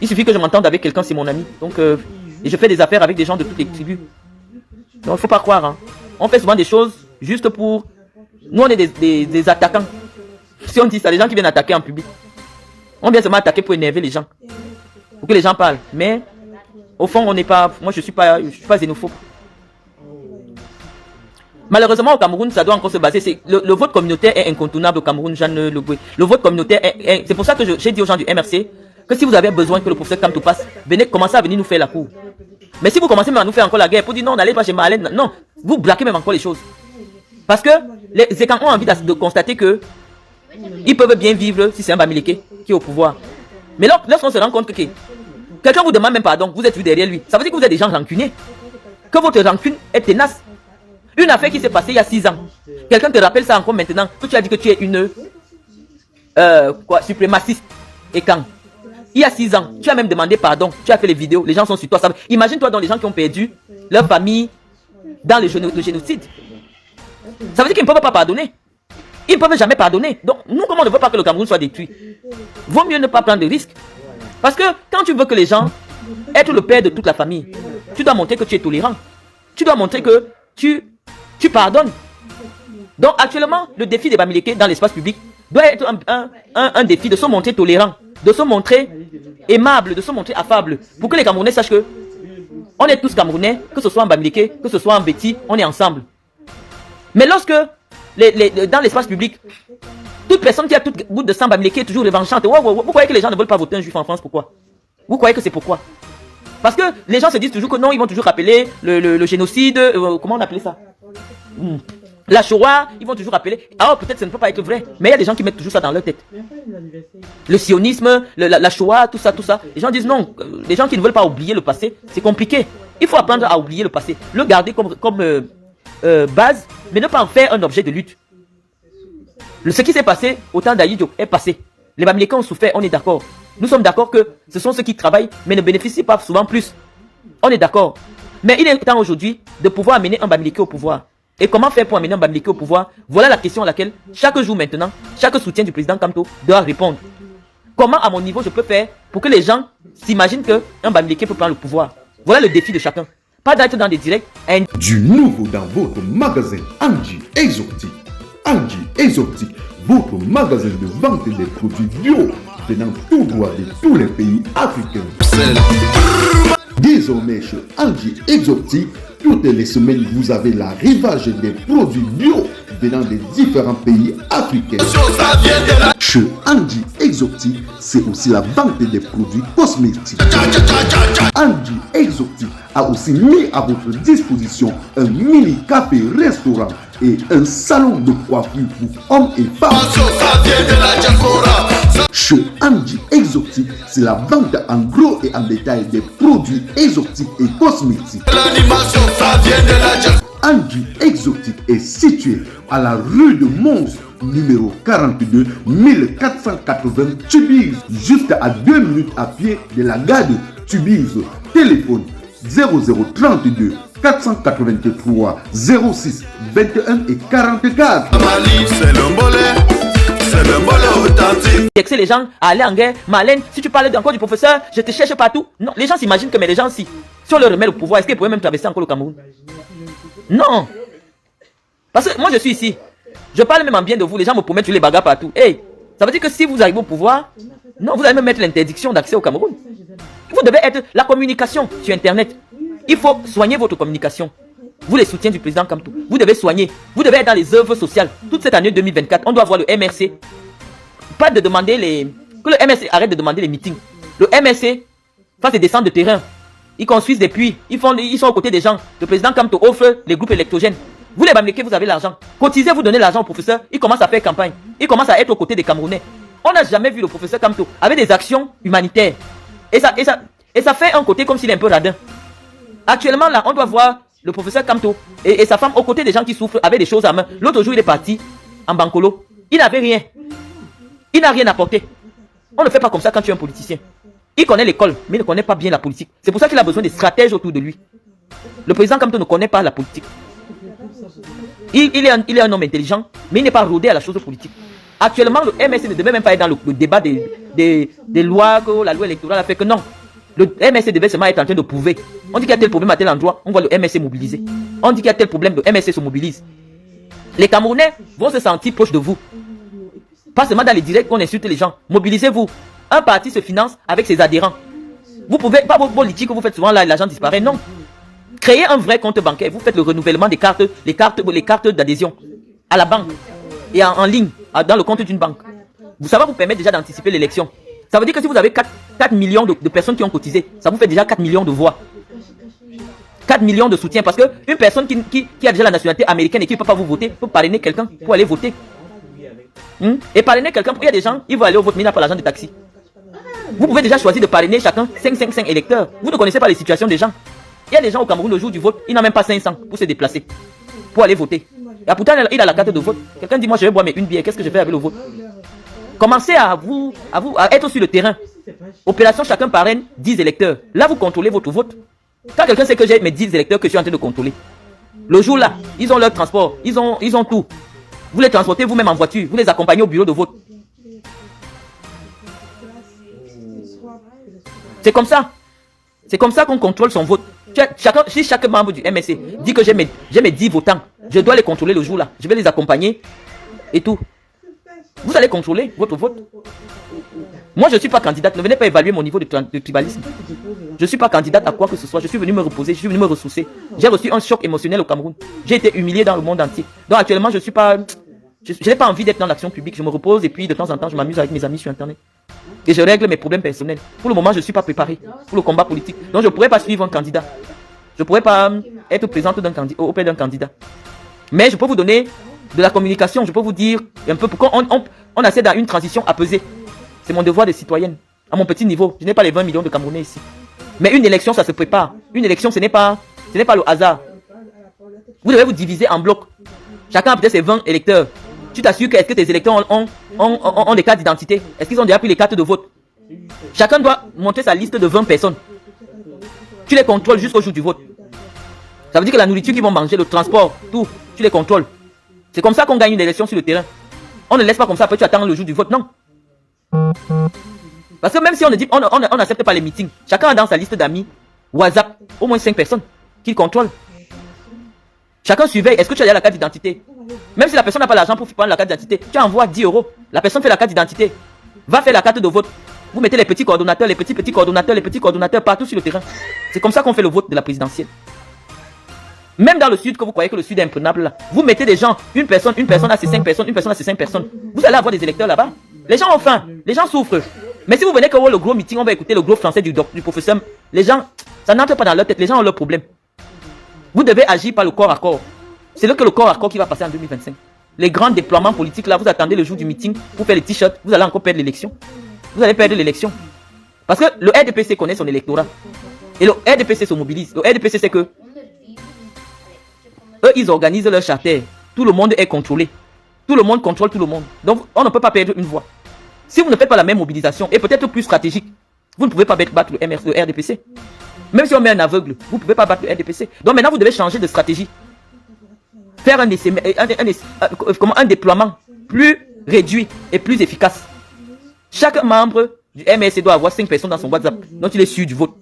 Il suffit que je m'entende avec quelqu'un, c'est mon ami. Donc, et je fais des affaires avec des gens de toutes les tribus. Donc, il ne faut pas croire. Hein. On fait souvent des choses juste pour... Nous, on est des attaquants. Si on dit ça, les gens qui viennent attaquer en public. On vient seulement attaquer pour énerver les gens. Pour que les gens parlent. Mais, au fond, on n'est pas... Moi, je ne suis pas xénophobe. Malheureusement, au Cameroun, ça doit encore se baser. Le vote communautaire est incontournable au Cameroun, Jeanne Le Goué. Le vote communautaire c'est pour ça que j'ai dit aux gens du MRC que si vous avez besoin que le professeur Kamto passe, commencez à venir nous faire la cour. Mais si vous commencez même à nous faire encore la guerre pour dire non, n'allez pas chez Marlène, non, vous braquez même encore les choses. Parce que les Écans ont envie de constater que ils peuvent bien vivre si c'est un Bamileke qui est au pouvoir. Mais lorsqu'on se rend compte que quelqu'un vous demande même pardon, vous êtes vu derrière lui, ça veut dire que vous êtes des gens rancuniers. Que votre rancune est tenace. Une affaire qui s'est passée il y a 6 ans. Quelqu'un te rappelle ça encore maintenant, que tu as dit que tu es une suprémaciste Écan. Il y a 6 ans, tu as même demandé pardon, tu as fait les vidéos, les gens sont sur toi. Imagine-toi dans les gens qui ont perdu leur famille dans le génocide. Ça veut dire qu'ils ne peuvent pas pardonner. Ils ne peuvent jamais pardonner. Donc, nous, comme on ne veut pas que le Cameroun soit détruit, vaut mieux ne pas prendre de risques. Parce que quand tu veux que les gens être le père de toute la famille, tu dois montrer que tu es tolérant. Tu dois montrer que tu pardonnes. Donc, actuellement, le défi des Bamileke dans l'espace public doit être un défi de se montrer tolérant, de se montrer aimable, de se montrer affable, pour que les Camerounais sachent que on est tous Camerounais, que ce soit en Bamileke, que ce soit en Béti, on est ensemble. Mais lorsque, dans l'espace public, toute personne qui a toute goutte de sang Bamileke est toujours revanchante. Vous croyez que les gens ne veulent pas voter un juif en France, pourquoi? Vous croyez que c'est pourquoi? Parce que les gens se disent toujours que non, ils vont toujours rappeler le génocide, comment on appelait ça? La Shoah, ils vont toujours appeler. Alors peut-être ça ne peut pas être vrai, mais il y a des gens qui mettent toujours ça dans leur tête. Le sionisme, la Shoah, tout ça, tout ça. Les gens disent non. Les gens qui ne veulent pas oublier le passé, c'est compliqué. Il faut apprendre à oublier le passé. Le garder comme base, mais ne pas en faire un objet de lutte. Ce qui s'est passé au temps d'Aïdjo est passé. Les Bamileke ont souffert, on est d'accord. Nous sommes d'accord que ce sont ceux qui travaillent, mais ne bénéficient pas souvent plus. On est d'accord. Mais il est temps aujourd'hui de pouvoir amener un Bamileke au pouvoir. Et comment faire pour amener un Bamileke au pouvoir? Voilà la question à laquelle, chaque jour maintenant, chaque soutien du président Kamto doit répondre. Comment, à mon niveau, je peux faire pour que les gens s'imaginent qu'un Bamileke peut prendre le pouvoir? Voilà le défi de chacun. Pas d'être dans des directs. Du nouveau dans votre magasin Angie Exotique. Angie Exotique, votre magasin de vente des produits bio venant tout droit de tous les pays africains. Désormais chez Angie Exotique, toutes les semaines vous avez l'arrivage des produits bio venant des différents pays africains. Chez Angie Exotique, c'est aussi la vente des produits cosmétiques. Angie Exotique a aussi mis à votre disposition un mini café restaurant et un salon de coiffure pour hommes et femmes. Chez Angie Exotique, c'est la vente en gros et en détail des produits exotiques et cosmétiques. Angie Exotique est situé à la rue de Mons, numéro 42, 1480 Tubize, juste à 2 minutes à pied de la gare de Tubize. Téléphone 0032 483 06 21 et 44. C'est le mbolé authentique. Vexer les gens à aller en guerre. Malène, si tu parles encore du professeur, je te cherche partout. Non, les gens s'imaginent que mais les gens si on leur remet le pouvoir, est-ce qu'ils pourraient même traverser encore le Cameroun? Non. Parce que moi je suis ici. Je parle même en bien de vous. Les gens me promettent les bagarres partout. Hey, ça veut dire que si vous arrivez au pouvoir, non, vous allez même mettre l'interdiction d'accès au Cameroun. Vous devez être la communication sur Internet. Il faut soigner votre communication. Vous les soutiens du président Kamto, vous devez soigner. Vous devez être dans les œuvres sociales. Toute cette année 2024, on doit voir le MRC. Pas de demander que le MRC arrête de demander les meetings. Le MRC fasse des descentes de terrain. Ils construisent des puits. Ils sont aux côtés des gens. Le président Kamto offre les groupes électrogènes. Vous les Bamileke, vous avez l'argent. Cotisez, vous donnez l'argent au professeur. Il commence à faire campagne. Il commence à être aux côtés des Camerounais. On n'a jamais vu le professeur Kamto avec des actions humanitaires. Et ça fait un côté comme s'il est un peu radin. Actuellement là, on doit voir le professeur Kamto et sa femme aux côtés des gens qui souffrent avec des choses à main. L'autre jour, il est parti en bancolo. Il n'avait rien. Il n'a rien apporté. On ne fait pas comme ça quand tu es un politicien. Il connaît l'école, mais il ne connaît pas bien la politique. C'est pour ça qu'il a besoin de stratèges autour de lui. Le président Kamto ne connaît pas la politique. Il est un homme intelligent, mais il n'est pas rodé à la chose politique. Actuellement, le MSC ne devait même pas être dans le débat des lois, que la loi électorale a fait que non. Le MSC devait seulement être en train de prouver. On dit qu'il y a tel problème à tel endroit, on voit le MSC mobiliser. On dit qu'il y a tel problème, le MSC se mobilise. Les Camerounais vont se sentir proches de vous. Pas seulement dans les directs qu'on insulte les gens. Mobilisez-vous. Un parti se finance avec ses adhérents. Vous pouvez, pas vos politiques que vous faites souvent là, l'argent disparaît, non. Créez un vrai compte bancaire. Vous faites le renouvellement des cartes, les cartes d'adhésion à la banque et en ligne, dans le compte d'une banque. Ça va vous permettre déjà d'anticiper l'élection. Ça veut dire que si vous avez 4 millions de personnes qui ont cotisé, ça vous fait déjà 4 millions de voix. 4 millions de soutiens. Parce qu'une personne qui a déjà la nationalité américaine et qui ne peut pas vous voter, peut parrainer quelqu'un pour aller voter. Et parrainer quelqu'un, il y a des gens, ils vont aller au vote, mais il n'a pas l'argent de taxi. Vous pouvez déjà choisir de parrainer chacun 5 électeurs. Vous ne connaissez pas les situations des gens. Il y a des gens au Cameroun le jour du vote, ils n'ont même pas 500 pour se déplacer, pour aller voter. Et pourtant, il a la carte de vote. Quelqu'un dit, moi je vais boire mes une bière, qu'est-ce que je fais avec le vote? Commencez à être sur le terrain. Opération chacun parraine 10 électeurs. Là, vous contrôlez votre vote. Quand quelqu'un sait que j'ai mes 10 électeurs que je suis en train de contrôler, le jour là, ils ont leur transport, ils ont tout. Vous les transportez vous-même en voiture, vous les accompagnez au bureau de vote. C'est comme ça. C'est comme ça qu'on contrôle son vote. Si chaque membre du MSC dit que j'ai mes 10 votants, je dois les contrôler le jour là. Je vais les accompagner et tout. Vous allez contrôler votre vote. Moi, je ne suis pas candidate. Ne venez pas évaluer mon niveau de tribalisme. Je ne suis pas candidate à quoi que ce soit. Je suis venu me reposer, je suis venu me ressourcer. J'ai reçu un choc émotionnel au Cameroun. J'ai été humilié dans le monde entier. Donc actuellement, je n'ai pas envie d'être dans l'action publique. Je me repose et puis de temps en temps, je m'amuse avec mes amis sur Internet. Et je règle mes problèmes personnels. Pour le moment, je ne suis pas préparé pour le combat politique. Donc je ne pourrais pas suivre un candidat. Je ne pourrais pas être présente auprès d'un candidat. Mais je peux vous donner de la communication, je peux vous dire un peu pourquoi on essaie dans une transition apaisée. C'est mon devoir de citoyenne, à mon petit niveau. Je n'ai pas les 20 millions de Camerounais ici. Mais une élection, ça se prépare. Une élection, ce n'est pas le hasard. Vous devez vous diviser en blocs. Chacun a peut-être ses 20 électeurs. Tu t'assures que, est-ce que tes électeurs ont des cartes d'identité? Est-ce qu'ils ont déjà pris les cartes de vote? Chacun doit monter sa liste de 20 personnes. Tu les contrôles jusqu'au jour du vote. Ça veut dire que la nourriture qu'ils vont manger, le transport, tout, tu les contrôles. C'est comme ça qu'on gagne une élection sur le terrain. On ne laisse pas comme ça, après tu attends le jour du vote, non. Parce que même si on ne dit, on n'accepte pas les meetings, chacun a dans sa liste d'amis, WhatsApp, au moins 5 personnes qu'il contrôle. Chacun surveille, est-ce que tu as déjà la carte d'identité? Même si la personne n'a pas l'argent pour prendre la carte d'identité, tu envoies 10 €. La personne fait la carte d'identité, va faire la carte de vote. Vous mettez les petits coordonnateurs, les petits coordonnateurs partout sur le terrain. C'est comme ça qu'on fait le vote de la présidentielle. Même dans le sud, que vous croyez que le sud est imprenable là, vous mettez des gens, une personne à ces 5 personnes, une personne à ces 5 personnes. Vous allez avoir des électeurs là-bas. Les gens ont faim, les gens souffrent. Mais si vous venez que le gros meeting, on va écouter le gros français du professeur, les gens, ça n'entre pas dans leur tête, les gens ont leurs problèmes. Vous devez agir par le corps à corps. C'est là que le corps à corps qui va passer en 2025. Les grands déploiements politiques là, vous attendez le jour du meeting pour faire les t-shirts, vous allez encore perdre l'élection. Vous allez perdre l'élection. Parce que le RDPC connaît son électorat. Et le RDPC se mobilise. Le RDPC c'est que eux, ils organisent leur charter. Tout le monde est contrôlé. Tout le monde contrôle tout le monde. Donc, on ne peut pas perdre une voix. Si vous ne faites pas la même mobilisation, et peut-être plus stratégique, vous ne pouvez pas battre le RDPC. Même si on met un aveugle, vous ne pouvez pas battre le RDPC. Donc maintenant, vous devez changer de stratégie. Faire un déploiement plus réduit et plus efficace. Chaque membre du MSC doit avoir 5 personnes dans son WhatsApp. Donc, il est sûr du vote.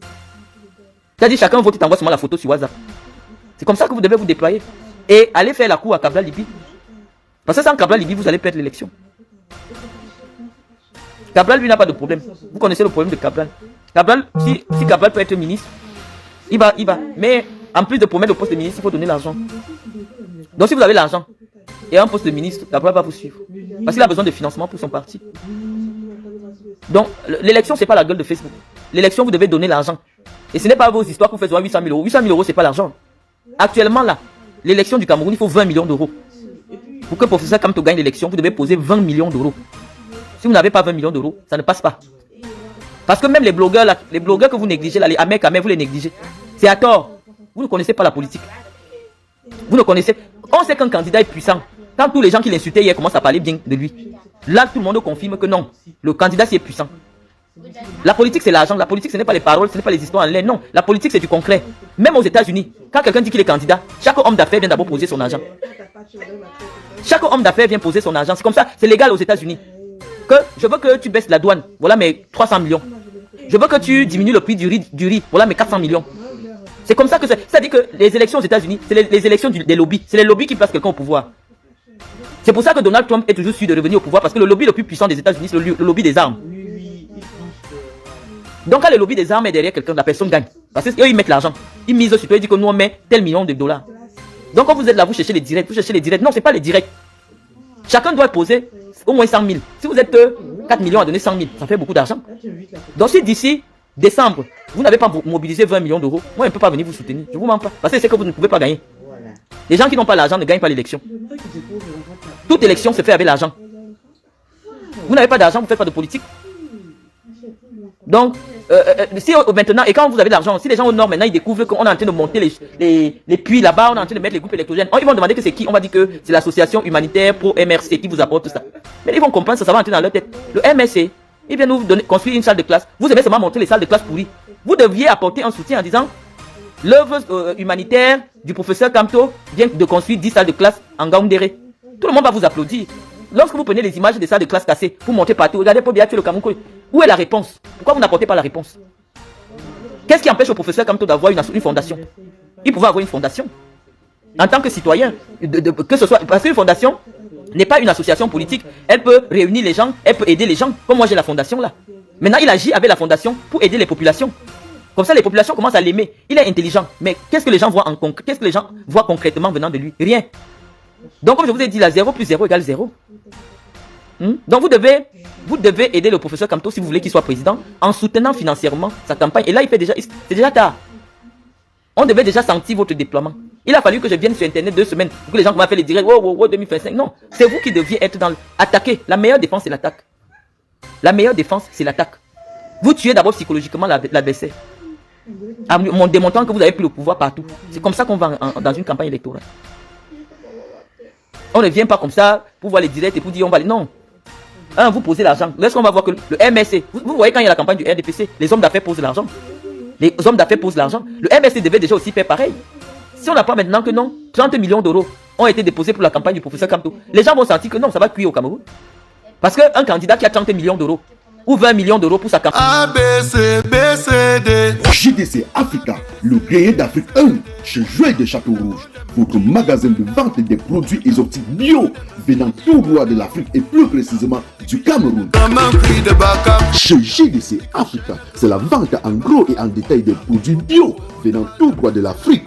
C'est-à-dire, chacun vote, il t'envoie seulement la photo sur WhatsApp. C'est comme ça que vous devez vous déployer. Et aller faire la cour à Cabral Libi. Parce que sans Cabral Libi, vous allez perdre l'élection. Cabral, lui, n'a pas de problème. Vous connaissez le problème de Cabral. Cabral, si Cabral peut être ministre, il va. Mais en plus de promettre le poste de ministre, il faut donner l'argent. Donc si vous avez l'argent et un poste de ministre, Cabral va vous suivre. Parce qu'il a besoin de financement pour son parti. Donc l'élection, c'est pas la gueule de Facebook. L'élection, vous devez donner l'argent. Et ce n'est pas vos histoires que vous faites 800 000 €. 800 000 €, c'est pas l'argent. Actuellement, là, l'élection du Cameroun, il faut 20 millions d'euros. Pour que le professeur Kamto gagne l'élection, vous devez poser 20 millions d'euros. Si vous n'avez pas 20 millions d'euros, ça ne passe pas. Parce que même les blogueurs là, les blogueurs que vous négligez là, les Ahmed Kamé, vous les négligez. C'est à tort. Vous ne connaissez pas la politique. Vous ne connaissez. On sait qu'un candidat est puissant. Quand tous les gens qui l'insultaient hier commencent à parler bien de lui. Là, tout le monde confirme que non. Le candidat, c'est puissant. La politique, c'est l'argent. La politique, ce n'est pas les paroles, ce n'est pas les histoires en l'air. Non, la politique, c'est du concret. Même aux États-Unis, quand quelqu'un dit qu'il est candidat, chaque homme d'affaires vient d'abord poser son argent. Chaque homme d'affaires vient poser son argent. C'est comme ça, c'est légal aux États-Unis. Que je veux que tu baisses la douane, voilà mes 300 millions. Je veux que tu diminues le prix du riz, voilà mes 400 millions. C'est comme ça que c'est. C'est-à-dire que les élections aux États-Unis, c'est les élections des lobbies. C'est les lobbies qui placent quelqu'un au pouvoir. C'est pour ça que Donald Trump est toujours sûr de revenir au pouvoir, parce que le lobby le plus puissant des États-Unis, c'est le lobby des armes. Donc quand le lobby des armes est derrière quelqu'un, la personne gagne. Parce qu'eux, ils mettent l'argent. Ils misent sur toi, ils disent que nous, on met tel million de dollars. Donc quand vous êtes là, vous cherchez les directs, Non, c'est pas les directs. Chacun doit poser au moins 100 000. Si vous êtes 4 millions à donner 100 000, ça fait beaucoup d'argent. Donc si d'ici décembre, vous n'avez pas mobilisé 20 millions d'euros, moi je ne peux pas venir vous soutenir. Je vous mens pas. Parce que c'est que vous ne pouvez pas gagner. Les gens qui n'ont pas l'argent ne gagnent pas l'élection. Toute élection se fait avec l'argent. Vous n'avez pas d'argent, vous ne faites pas de politique. Donc, si maintenant, et quand vous avez de l'argent, si les gens au nord maintenant ils découvrent qu'on est en train de monter les puits là-bas, on est en train de mettre les groupes électrogènes, ils vont demander que c'est qui. On va dire que c'est l'association humanitaire pro MRC qui vous apporte tout ça. Mais ils vont comprendre ça, ça va entrer dans leur tête. Le MRC, il vient nous construire une salle de classe. Vous aimez seulement monter les salles de classe pourries. Vous deviez apporter un soutien en disant l'œuvre humanitaire du professeur Kamto vient de construire 10 salles de classe en Gaoundéré. Tout le monde va vous applaudir. Lorsque vous prenez les images des salles de classe cassées, vous montez partout, regardez pour bien tuer le Cameroun. Où est la réponse? Pourquoi vous n'apportez pas la réponse? Qu'est-ce qui empêche le professeur Kamto d'avoir une fondation? Il pouvait avoir une fondation. En tant que citoyen, que ce soit, parce qu'une fondation n'est pas une association politique, elle peut réunir les gens, elle peut aider les gens, comme moi j'ai la fondation là. Maintenant il agit avec la fondation pour aider les populations. Comme ça les populations commencent à l'aimer. Il est intelligent, mais qu'est-ce que les gens voient qu'est-ce que les gens voient concrètement venant de lui? Rien. Donc comme je vous ai dit, la 0 plus 0 égale 0. Donc vous devez aider le professeur Kamto si vous voulez qu'il soit président en soutenant financièrement sa campagne. Et là, c'est déjà tard. On devait déjà sentir votre déploiement. Il a fallu que je vienne sur Internet 2 semaines pour que les gens m'ont fait les directs. Oh, 2025. Non, c'est vous qui deviez être dans l'attaquer. La meilleure défense, c'est l'attaque. La meilleure défense, c'est l'attaque. Vous tuez d'abord psychologiquement l'adversaire. En démontrant que vous avez pris le pouvoir partout. C'est comme ça qu'on va dans une campagne électorale. On ne vient pas comme ça pour voir les directs et pour dire on va aller. Non. Vous posez l'argent. Lorsqu'on va voir que le MRC, vous voyez quand il y a la campagne du RDPC, les hommes d'affaires posent l'argent. Les hommes d'affaires posent l'argent. Le MRC devait déjà aussi faire pareil. Si on n'apprend maintenant que non, 30 millions d'euros ont été déposés pour la campagne du professeur Kamto, les gens vont sentir que non, ça va cuire au Cameroun. Parce qu'un candidat qui a 30 millions d'euros ou 20 millions d'euros pour sa campagne. ABCBCD. JDC Africa, le grenier d'Afrique 1, chez Jouet de Château Rouge, votre magasin de vente des produits exotiques bio venant tout droit de l'Afrique et plus précisément du Cameroun. Chez JDC Africa, c'est la vente en gros et en détail des produits bio venant tout droit de l'Afrique,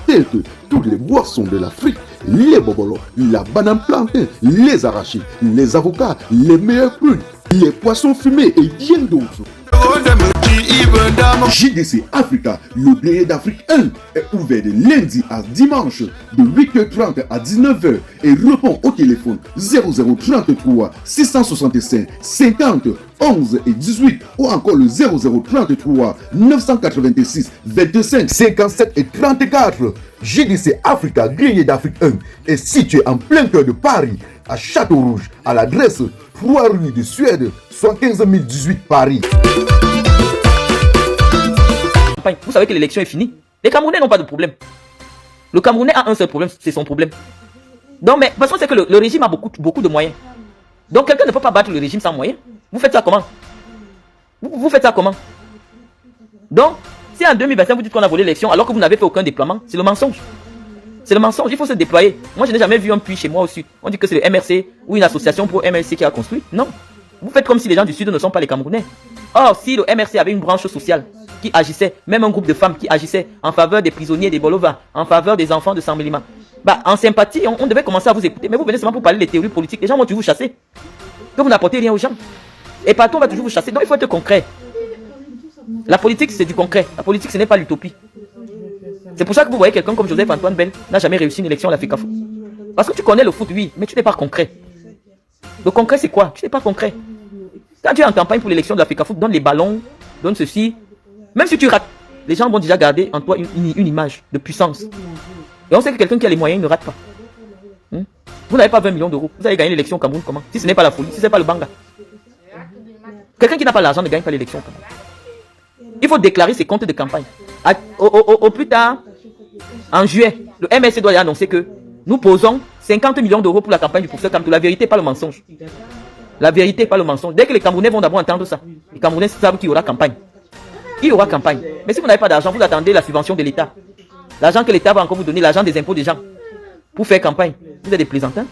tels que toutes les boissons de l'Afrique, les bobolos, la banane plantain, les arachis, les avocats, les meilleurs prunes, les poissons fumés et bien d'autres. JDC Africa, le grenier d'Afrique 1, est ouvert de lundi à dimanche de 8h30 à 19h et répond au téléphone 0033 665 50 11 et 18 ou encore le 0033 986 25 57 et 34. JDC Africa, grenier d'Afrique 1, est situé en plein cœur de Paris, à Château Rouge, à l'adresse 3 rue de Suède, 75 018 Paris. Vous savez que l'élection est finie. Les Camerounais n'ont pas de problème. Le Camerounais a un seul problème, c'est son problème. Donc, mais parce que c'est que le régime a beaucoup de moyens. Donc, quelqu'un ne peut pas battre le régime sans moyens. Vous faites ça comment? Vous faites ça comment? Donc, si en 2025 vous dites qu'on a volé l'élection alors que vous n'avez fait aucun déploiement, c'est le mensonge. C'est le mensonge, il faut se déployer. Moi, je n'ai jamais vu un puits chez moi au sud. On dit que c'est le MRC ou une association pour MRC qui a construit. Non. Vous faites comme si les gens du sud ne sont pas les Camerounais. Or, si le MRC avait une branche sociale qui agissait, même un groupe de femmes qui agissait en faveur des prisonniers des Bolova, en faveur des enfants de Saint-Mélima, bah, en sympathie, on devait commencer à vous écouter. Mais vous venez seulement pour parler des théories politiques. Les gens vont toujours vous chasser. Que vous n'apportez rien aux gens. Et partout, on va toujours vous chasser. Donc, il faut être concret. La politique, c'est du concret. La politique, ce n'est pas l'utopie. C'est pour ça que vous voyez quelqu'un comme Joseph-Antoine Bell n'a jamais réussi une élection à la FECAFOOT. Parce que tu connais le foot, oui, mais tu n'es pas concret. Le concret, c'est quoi? Tu n'es pas concret. Quand tu es en campagne pour l'élection de la FECAFOOT, donne les ballons, donne ceci. Même si tu rates, les gens vont déjà garder en toi une image de puissance. Et on sait que quelqu'un qui a les moyens ne rate pas. Vous n'avez pas 20 millions d'euros. Vous allez gagner l'élection au Cameroun comment? Si ce n'est pas la folie, si ce n'est pas le banga. Quelqu'un qui n'a pas l'argent ne gagne pas l'élection au Cameroun. Il faut déclarer ses comptes de campagne. Au plus tard, en juillet, le MSC doit annoncer que nous posons 50 millions d'euros pour la campagne du professeur Kamto. La vérité, pas le mensonge. La vérité, pas le mensonge. Dès que les Camerounais vont d'abord entendre ça, les Camerounais savent qu'il y aura campagne. Il y aura campagne. Mais si vous n'avez pas d'argent, vous attendez la subvention de l'État. L'argent que l'État va encore vous donner, l'argent des impôts des gens, pour faire campagne. Vous êtes des plaisantins.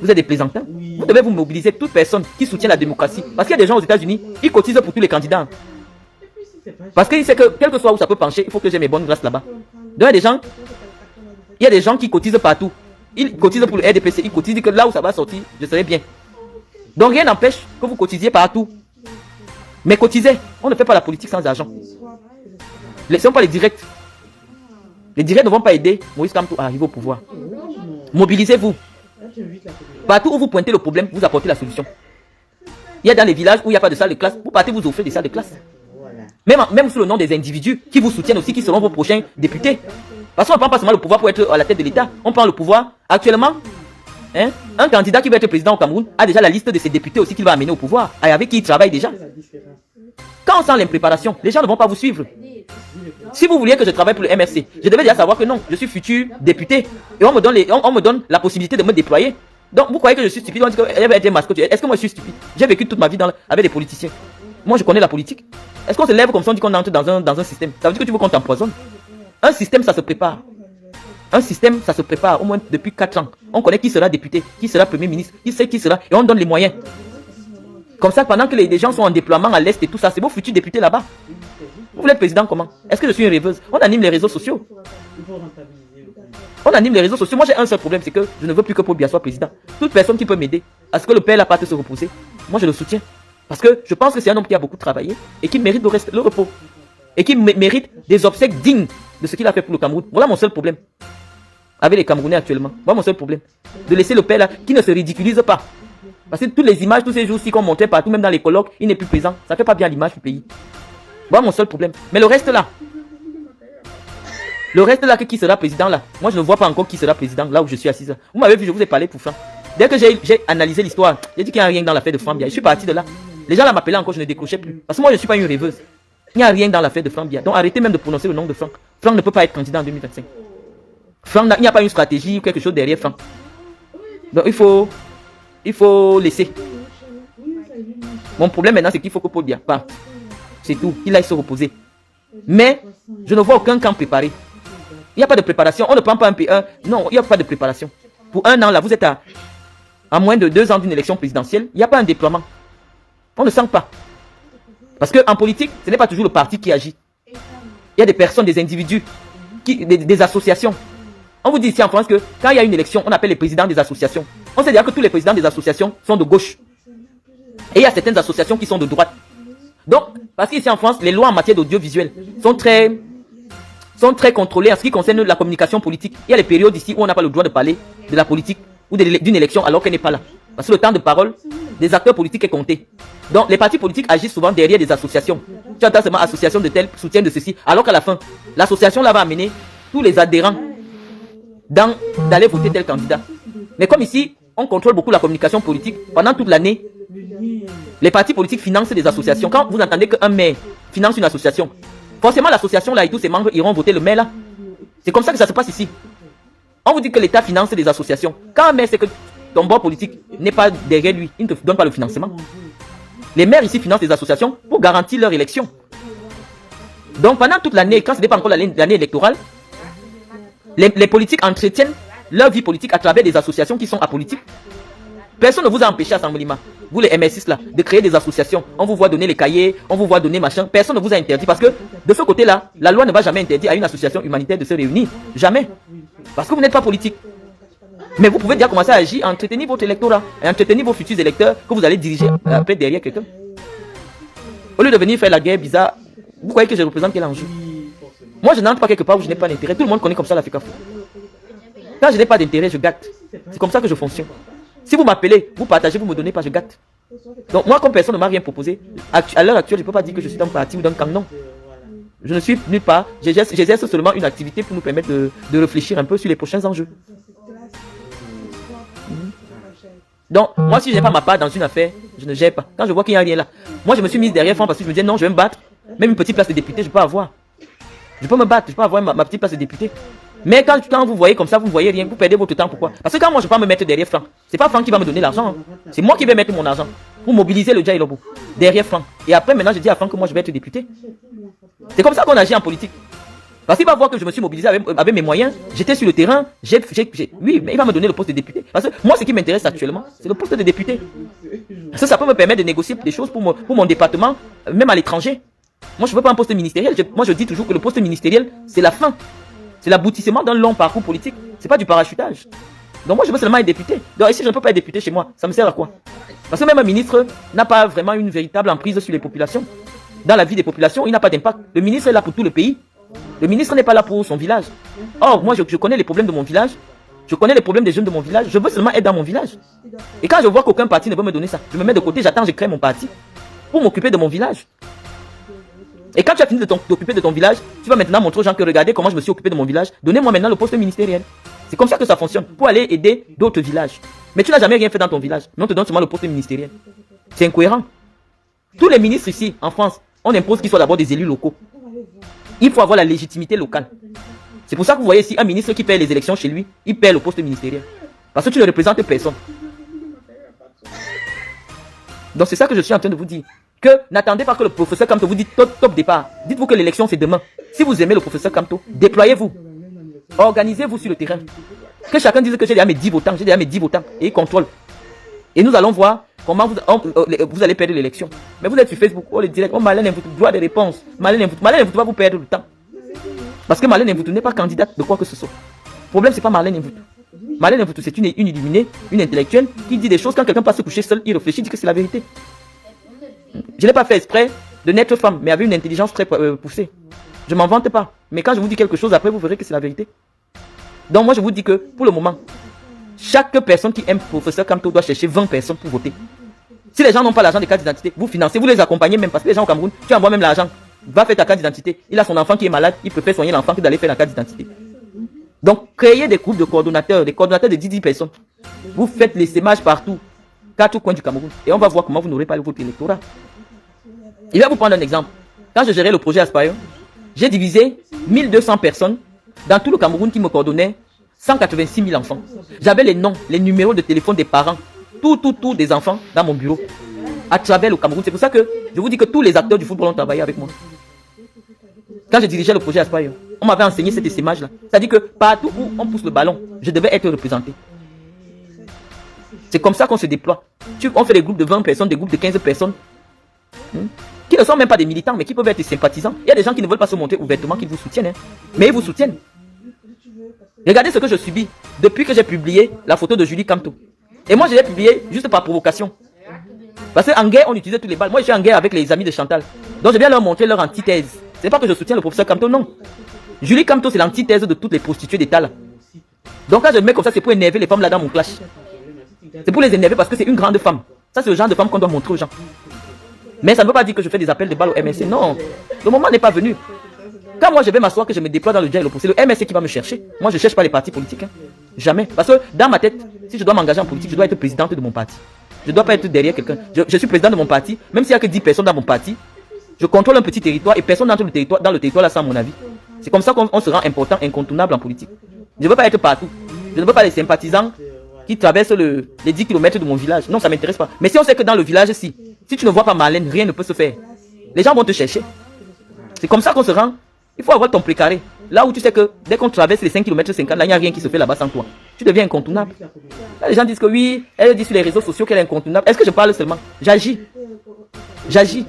Vous êtes des plaisantins. Vous devez vous mobiliser, toute personne qui soutient la démocratie. Parce qu'il y a des gens aux États-Unis, ils cotisent pour tous les candidats. Parce qu'ils savent que, quel que soit où ça peut pencher, il faut que j'ai mes bonnes grâces là-bas. Donc il y a des gens qui cotisent partout. Ils cotisent pour le RDPC, ils cotisent que là où ça va sortir, je serai bien. Donc rien n'empêche que vous cotisiez partout. Mais cotisez. On ne fait pas la politique sans argent. Ce ne sont pas les directs. Les directs ne vont pas aider Moïse Kamto à arriver au pouvoir. Mobilisez-vous. Partout où vous pointez le problème, vous apportez la solution. Il y a dans les villages où il n'y a pas de salle de classe, vous partez vous offrez des salles de classe. Même sous le nom des individus qui vous soutiennent aussi, qui seront vos prochains députés. Parce qu'on ne prend pas seulement le pouvoir pour être à la tête de l'État, on prend le pouvoir actuellement. Un candidat qui va être président au Cameroun a déjà la liste de ses députés aussi qu'il va amener au pouvoir, et avec qui il travaille déjà. Quand on sent l'impréparation, les gens ne vont pas vous suivre. Si vous vouliez que je travaille pour le MRC, je devais déjà savoir que non, je suis futur député. Et on me donne la possibilité de me déployer. Donc vous croyez que je suis stupide? On dit que j'avais été mascotte. Est-ce que moi je suis stupide? J'ai vécu toute ma vie avec des politiciens. Moi je connais la politique. Est-ce qu'on se lève comme ça, on dit qu'on entre dans un système? Ça veut dire que tu veux qu'on t'empoisonne? Un système, ça se prépare. Un système, ça se prépare au moins depuis 4 ans. On connaît qui sera député, qui sera premier ministre, qui sait qui sera, et on donne les moyens. Comme ça, pendant que les gens sont en déploiement à l'Est et tout ça, c'est vos futurs députés là-bas. Vous voulez être président comment? Est-ce que je suis une rêveuse? On anime les réseaux sociaux. On anime les réseaux sociaux. Moi, j'ai un seul problème, c'est que je ne veux plus que Paul Biya soit président. Toute personne qui peut m'aider à ce que le père n'a pas de se reposer, moi, je le soutiens. Parce que je pense que c'est un homme qui a beaucoup travaillé et qui mérite le repos. Et qui mérite des obsèques dignes de ce qu'il a fait pour le Cameroun. Voilà mon seul problème. avec les Camerounais actuellement. Moi, mon seul problème. De laisser le père là, qui ne se ridiculise pas. Parce que toutes les images, tous ces jours-ci qu'on montrait partout, même dans les colloques, il n'est plus présent. Ça fait pas bien l'image du pays. Voilà mon seul problème. Mais le reste là, qui sera président là, moi je ne vois pas encore qui sera président là où je suis assise. Vous m'avez vu, je vous ai parlé pour Franck. Dès que j'ai analysé l'histoire, j'ai dit qu'il n'y a rien dans l'affaire de Franck Biya. Je suis parti de là. Les gens là m'appelaient encore, je ne décrochais plus. Parce que moi je ne suis pas une rêveuse. Il n'y a rien dans l'affaire de Franck Biya. Donc arrêtez même de prononcer le nom de Franck. Franck ne peut pas être candidat en 2025. Franck, il n'y a pas une stratégie ou quelque chose derrière Franck. Donc il faut laisser. Mon problème maintenant c'est qu'il faut que Paul Biya parte. C'est tout. Il aille se reposer. Mais je ne vois aucun camp préparé. Il n'y a pas de préparation. On ne prend pas un P1. Non, il n'y a pas de préparation. Pour un an, là, vous êtes à moins de 2 ans d'une élection présidentielle. Il n'y a pas un déploiement. On ne sent pas. Parce qu'en politique, ce n'est pas toujours le parti qui agit. Il y a des personnes, des individus, des associations. On vous dit ici en France que quand il y a une élection, on appelle les présidents des associations. On sait dire que tous les présidents des associations sont de gauche. Et il y a certaines associations qui sont de droite. Donc, parce qu'ici en France, les lois en matière d'audiovisuel sont très contrôlées en ce qui concerne la communication politique. Il y a les périodes ici où on n'a pas le droit de parler de la politique ou d'une élection alors qu'elle n'est pas là. Parce que le temps de parole des acteurs politiques est compté. Donc, les partis politiques agissent souvent derrière des associations. Tu entends seulement association de tel, soutien de ceci, alors qu'à la fin, l'association là va amener tous les adhérents d'aller voter tel candidat. Mais comme ici, on contrôle beaucoup la communication politique, pendant toute l'année, les partis politiques financent des associations. Quand vous entendez qu'un maire finance une association, forcément l'association là et tous ses membres iront voter le maire là. C'est comme ça que ça se passe ici. On vous dit que l'État finance des associations. Quand un maire sait que ton bord politique n'est pas derrière lui, il ne te donne pas le financement. Les maires ici financent des associations pour garantir leur élection. Donc pendant toute l'année, quand ce n'est pas encore l'année électorale, les politiques entretiennent leur vie politique à travers des associations qui sont apolitiques. Personne ne vous a empêché à Sangolima, vous les MS6 là, de créer des associations. On vous voit donner les cahiers, on vous voit donner machin. Personne ne vous a interdit parce que de ce côté-là, la loi ne va jamais interdire à une association humanitaire de se réunir. Jamais. Parce que vous n'êtes pas politique. Mais vous pouvez déjà commencer à agir, à entretenir votre électorat, et entretenir vos futurs électeurs que vous allez diriger après derrière quelqu'un. Au lieu de venir faire la guerre bizarre, vous croyez que je représente quel enjeu? Moi je n'entre pas quelque part où je n'ai pas d'intérêt. Tout le monde connaît comme ça la FECAFO. Quand je n'ai pas d'intérêt, je gâte. C'est comme ça que je fonctionne. Si vous m'appelez, vous partagez, vous me donnez pas, je gâte. Donc moi, comme personne ne m'a rien proposé, à l'heure actuelle, je ne peux pas dire que je suis d'un parti ou d'un camp, non. Je ne suis nulle part. J'exerce seulement une activité pour nous permettre de réfléchir un peu sur les prochains enjeux. Donc, moi, si je n'ai pas ma part dans une affaire, je ne gère pas. Quand je vois qu'il n'y a rien là, moi, je me suis mise derrière Franck parce que je me disais, non, je vais me battre. Même une petite place de député, je peux avoir. Je peux me battre, je peux avoir ma petite place de député. Mais quand vous voyez comme ça, vous ne voyez rien, vous perdez votre temps. Pourquoi? Parce que quand moi je peux me mettre derrière Franck, c'est pas Franck qui va me donner l'argent. Hein. C'est moi qui vais mettre mon argent pour mobiliser le Djailobo derrière Franck. Et après, maintenant, je dis à Franck que moi je vais être député. C'est comme ça qu'on agit en politique. Parce qu'il va voir que je me suis mobilisé avec mes moyens, j'étais sur le terrain, oui, mais il va me donner le poste de député. Parce que moi, ce qui m'intéresse actuellement, c'est le poste de député. Parce que ça peut me permettre de négocier des choses pour mon département, même à l'étranger. Moi, je ne veux pas un poste ministériel. Moi, je dis toujours que le poste ministériel, c'est la fin. C'est l'aboutissement d'un long parcours politique. C'est pas du parachutage. Donc moi, je veux seulement être député. Donc ici, je ne peux pas être député chez moi. Ça me sert à quoi? Parce que même un ministre n'a pas vraiment une véritable emprise sur les populations. Dans la vie des populations, il n'a pas d'impact. Le ministre est là pour tout le pays. Le ministre n'est pas là pour son village. Or, moi, je connais les problèmes de mon village. Je connais les problèmes des jeunes de mon village. Je veux seulement être dans mon village. Et quand je vois qu'aucun parti ne veut me donner ça, je me mets de côté, j'attends, je crée mon parti pour m'occuper de mon village. Et quand tu as fini de t'occuper de ton village, tu vas maintenant montrer aux gens que regardez comment je me suis occupé de mon village. Donnez-moi maintenant le poste ministériel. C'est comme ça que ça fonctionne. Pour aller aider d'autres villages. Mais tu n'as jamais rien fait dans ton village. Mais on te donne seulement le poste ministériel. C'est incohérent. Tous les ministres ici, en France, on impose qu'ils soient d'abord des élus locaux. Il faut avoir la légitimité locale. C'est pour ça que vous voyez ici un ministre qui perd les élections chez lui, il perd le poste ministériel. Parce que tu ne représentes personne. Donc c'est ça que je suis en train de vous dire. Que n'attendez pas que le professeur Kamto vous dise top départ. Dites-vous que l'élection c'est demain. Si vous aimez le professeur Kamto, déployez-vous. Organisez-vous sur le terrain. Que chacun dise que j'ai déjà mes 10 votants, et il contrôle. Et nous allons voir comment vous allez perdre l'élection. Mais vous êtes sur Facebook, les directs, Marlène Mvoutou, droit de réponse. Marlène Mvoutou va vous perdre le temps. Parce que Marlène Mvoutou n'est pas candidate de quoi que ce soit. Le problème c'est pas Marlène Mvoutou. Marlène Mvoutou c'est une illuminée, une intellectuelle qui dit des choses quand quelqu'un passe se coucher seul, il réfléchit, dit que c'est la vérité. Je n'ai pas fait exprès de naître femme, mais avec une intelligence très poussée. Je m'en vante pas. Mais quand je vous dis quelque chose, après vous verrez que c'est la vérité. Donc moi je vous dis que pour le moment, chaque personne qui aime professeur Kamto doit chercher 20 personnes pour voter. Si les gens n'ont pas l'argent des cartes d'identité, vous financez, vous les accompagnez même, parce que les gens au Cameroun, tu envoies même l'argent, va faire ta carte d'identité. Il a son enfant qui est malade, il préfère soigner l'enfant que d'aller faire la carte d'identité. Donc créez des groupes de coordonnateurs, des coordonnateurs de 10 personnes. Vous faites les sémages partout, 4 coins du Cameroun, et on va voir comment vous n'aurez pas le vote électoral. Je vais vous prendre un exemple. Quand je gérais le projet Aspire, j'ai divisé 1200 personnes dans tout le Cameroun qui me coordonnaient 186 000 enfants. J'avais les noms, les numéros de téléphone des parents, tout des enfants dans mon bureau, à travers le Cameroun. C'est pour ça que je vous dis que tous les acteurs du football ont travaillé avec moi. Quand je dirigeais le projet Aspire, on m'avait enseigné cette sémage-là. C'est-à-dire que partout où on pousse le ballon, je devais être représenté. C'est comme ça qu'on se déploie. On fait des groupes de 20 personnes, des groupes de 15 personnes, qui ne sont même pas des militants, mais qui peuvent être sympathisants. Il y a des gens qui ne veulent pas se montrer ouvertement qu'ils vous soutiennent, mais ils vous soutiennent. Regardez ce que je subis depuis que j'ai publié la photo de Julie Kamto. Et moi, je l'ai publié juste par provocation. Parce qu'en guerre, on utilisait tous les balles. Moi, je suis en guerre avec les amis de Chantal. Donc, je viens leur montrer leur antithèse. Ce n'est pas que je soutiens le professeur Kamto, non. Julie Kamto, c'est l'antithèse de toutes les prostituées d'État là. Donc, quand je le mets comme ça, c'est pour énerver les femmes là dans mon clash. C'est pour les énerver parce que c'est une grande femme. Ça, c'est le genre de femme qu'on doit montrer aux gens. Mais ça ne veut pas dire que je fais des appels de balles au MSC. Non, le moment n'est pas venu. Quand moi je vais m'asseoir, que je me déploie dans le dialogue, c'est le MSC qui va me chercher. Moi je ne cherche pas les partis politiques. Jamais. Parce que dans ma tête, si je dois m'engager en politique, je dois être présidente de mon parti. Je ne dois pas être derrière quelqu'un. Je suis président de mon parti. Même s'il n'y a que 10 personnes dans mon parti, je contrôle un petit territoire et personne n'entre dans le territoire là sans mon avis. C'est comme ça qu'on se rend important, incontournable en politique. Je ne veux pas être partout. Je ne veux pas les sympathisants qui traversent les 10 km de mon village. Non, ça ne m'intéresse pas. Mais si on sait que dans le village, si tu ne vois pas Marlène, rien ne peut se faire. Les gens vont te chercher. C'est comme ça qu'on se rend. Il faut avoir ton précaré. Là où tu sais que dès qu'on traverse les 5 km 50, là, il n'y a rien qui se fait là-bas sans toi. Tu deviens incontournable. Là, les gens disent que oui, elle dit sur les réseaux sociaux qu'elle est incontournable. Est-ce que je parle seulement? J'agis. J'agis.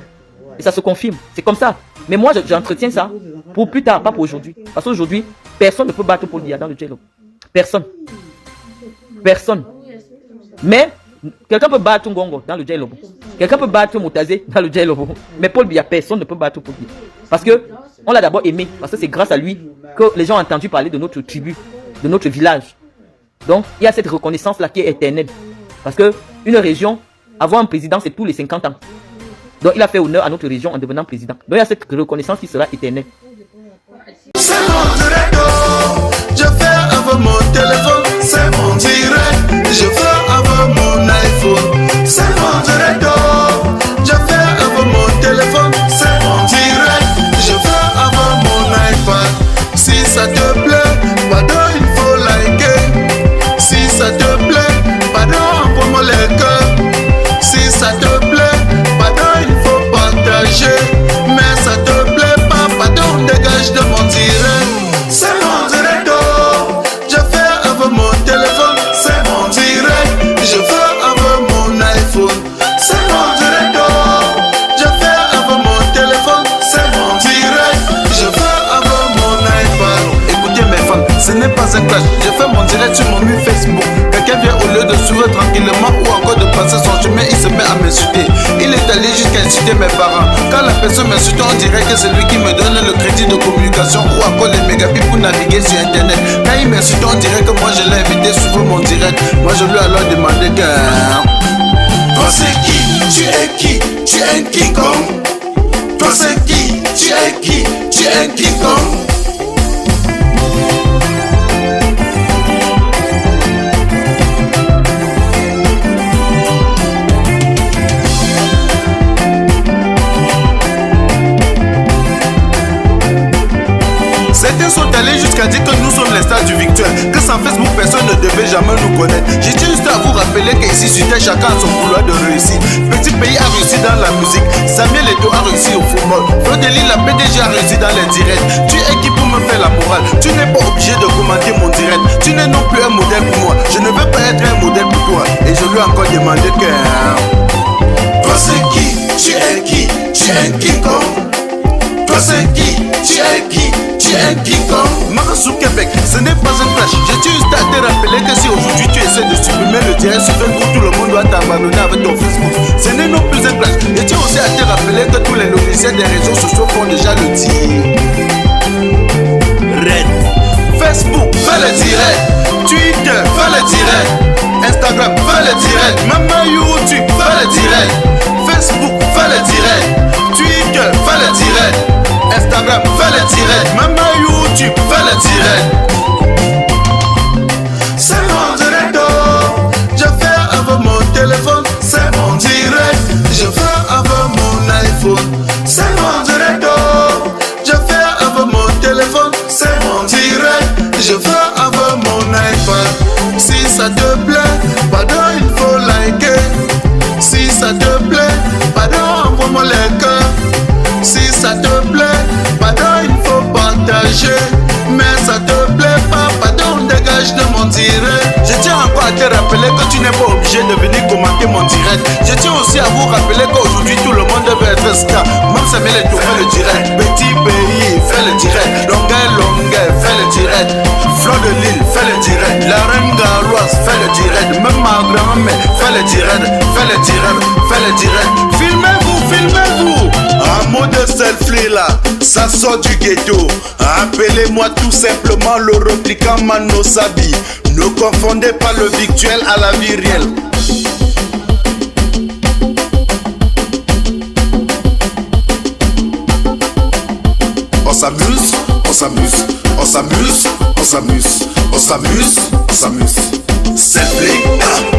Et ça se confirme. C'est comme ça. Mais moi, j'entretiens ça pour plus tard, pas pour aujourd'hui. Parce qu'aujourd'hui, personne ne peut battre Paul Biya dans le dialogue. Personne. Personne. Mais quelqu'un peut battre Ngongo dans le dialogue. Quelqu'un peut battre Moutazé dans le dialogue. Mais Paul Biya, personne ne peut battre Paul Biya. Parce que on l'a d'abord aimé. Parce que c'est grâce à lui que les gens ont entendu parler de notre tribu, de notre village. Donc, il y a cette reconnaissance-là qui est éternelle. Parce que une région, avoir un président, c'est tous les 50 ans. Donc, il a fait honneur à notre région en devenant président. Donc, il y a cette reconnaissance qui sera éternelle. C'est mon direct, je fais avec mon téléphone. C'est mon direct, je fais avec mon iPhone. C'est mon direct, je fais avec mon téléphone. C'est mon direct, je fais avec mon iPad. Si ça te plaît, pardon, il faut liker. Si ça te plaît, pardon, envoie-moi les cœurs. Si ça te plaît, pardon, il faut partager. Mais ça te plaît pas, pardon, dégage de mon direct. C'est mon direct, je fais avec mon téléphone. C'est mon direct, je fais avec mon iPhone. C'est mon direct, je fais avec mon téléphone. C'est mon direct, je fais avec mon iPad. Écoutez mes fans, ce n'est pas un clash. Je fais mon direct sur mon mur Facebook. Quelqu'un vient au lieu de suivre tranquillement ou encore de passer son chemin, il se met à m'insulter. Il est allé jusqu'à insulter mes parents. Quand la personne m'insulte, on dirait que c'est lui qui me donne le crédit de communication ou encore les mégabits pour naviguer sur internet. Quand il m'insulte, on dirait que moi je l'ai invité sur mon direct. Moi je lui ai alors demandé que... Toi c'est qui? Tu es qui? Tu es un King Kong. Toi c'est qui? Tu es qui? Tu es un King Kong. Certains sont allés jusqu'à dire que nous sommes les stars du victoire, que sans Facebook personne ne devait jamais nous connaître. J'ai juste à vous rappeler qu'ici sur terre chacun a son couloir de réussite. Petit pays a réussi dans la musique, Samuel Eto'o a réussi au football, Flodeli la PDG a réussi dans les directs. Tu es qui pour me faire la morale? Tu n'es pas obligé de commenter mon direct. Tu n'es non plus un modèle pour moi. Je ne veux pas être un modèle pour toi. Et je lui ai encore demandé que... Toi c'est qui? Tu es qui? Tu es un King Kong. Toi c'est qui? Tu es qui? Tu es un King Kong. Marasou Québec, ce n'est pas un clash. J'ai juste à te rappeler que si aujourd'hui tu essaies de supprimer le direct sur Facebook, tout le monde doit t'abandonner avec ton Facebook. Ce n'est non plus un clash. Et tu aussi à te rappeler que tous les logiciels des réseaux sociaux font déjà le tir. Red Facebook. fais le direct. Twitter, fais le direct. Instagram, fais le direct. Même YouTube, fais le direct. Facebook, fais le direct. Twitter, fais le direct. Instagram, fais le direct. Même YouTube, fais le direct. C'est mon direct. Je fais avec mon téléphone. C'est mon direct. Je fais avec mon iPhone. C'est mon direct. Je fais avec mon téléphone. C'est mon direct. Je fais avec mon iPad. Si ça te plaît, pardon, il faut liker. Si ça te plaît, pardon, envoie-moi les cœurs. Si ça te plaît, pardon, il faut partager. Mais ça te plaît pas, pardon, dégage de mon direct. Je tiens encore à te rappeler que tu n'es pas obligé de venir commenter mon direct. Je tiens aussi à vous rappeler qu'aujourd'hui tout le monde veut être star. Même Samuel Eto'o fait le direct. Petit pays fait le direct. Longueuil fait le direct. Fleur de Lille fait le direct. La reine Galoise fait le direct. Même ma grand-mère fait le direct. Fait le direct. Fait le direct. Filmez-vous, filmez-vous. Un mot de selfie là, ça sort du ghetto. Appelez-moi tout simplement le replicant Mano Sabi. Ne confondez pas le virtuel à la vie réelle. On s'amuse, on s'amuse, on s'amuse, on s'amuse, on s'amuse, on s'amuse. Selfie.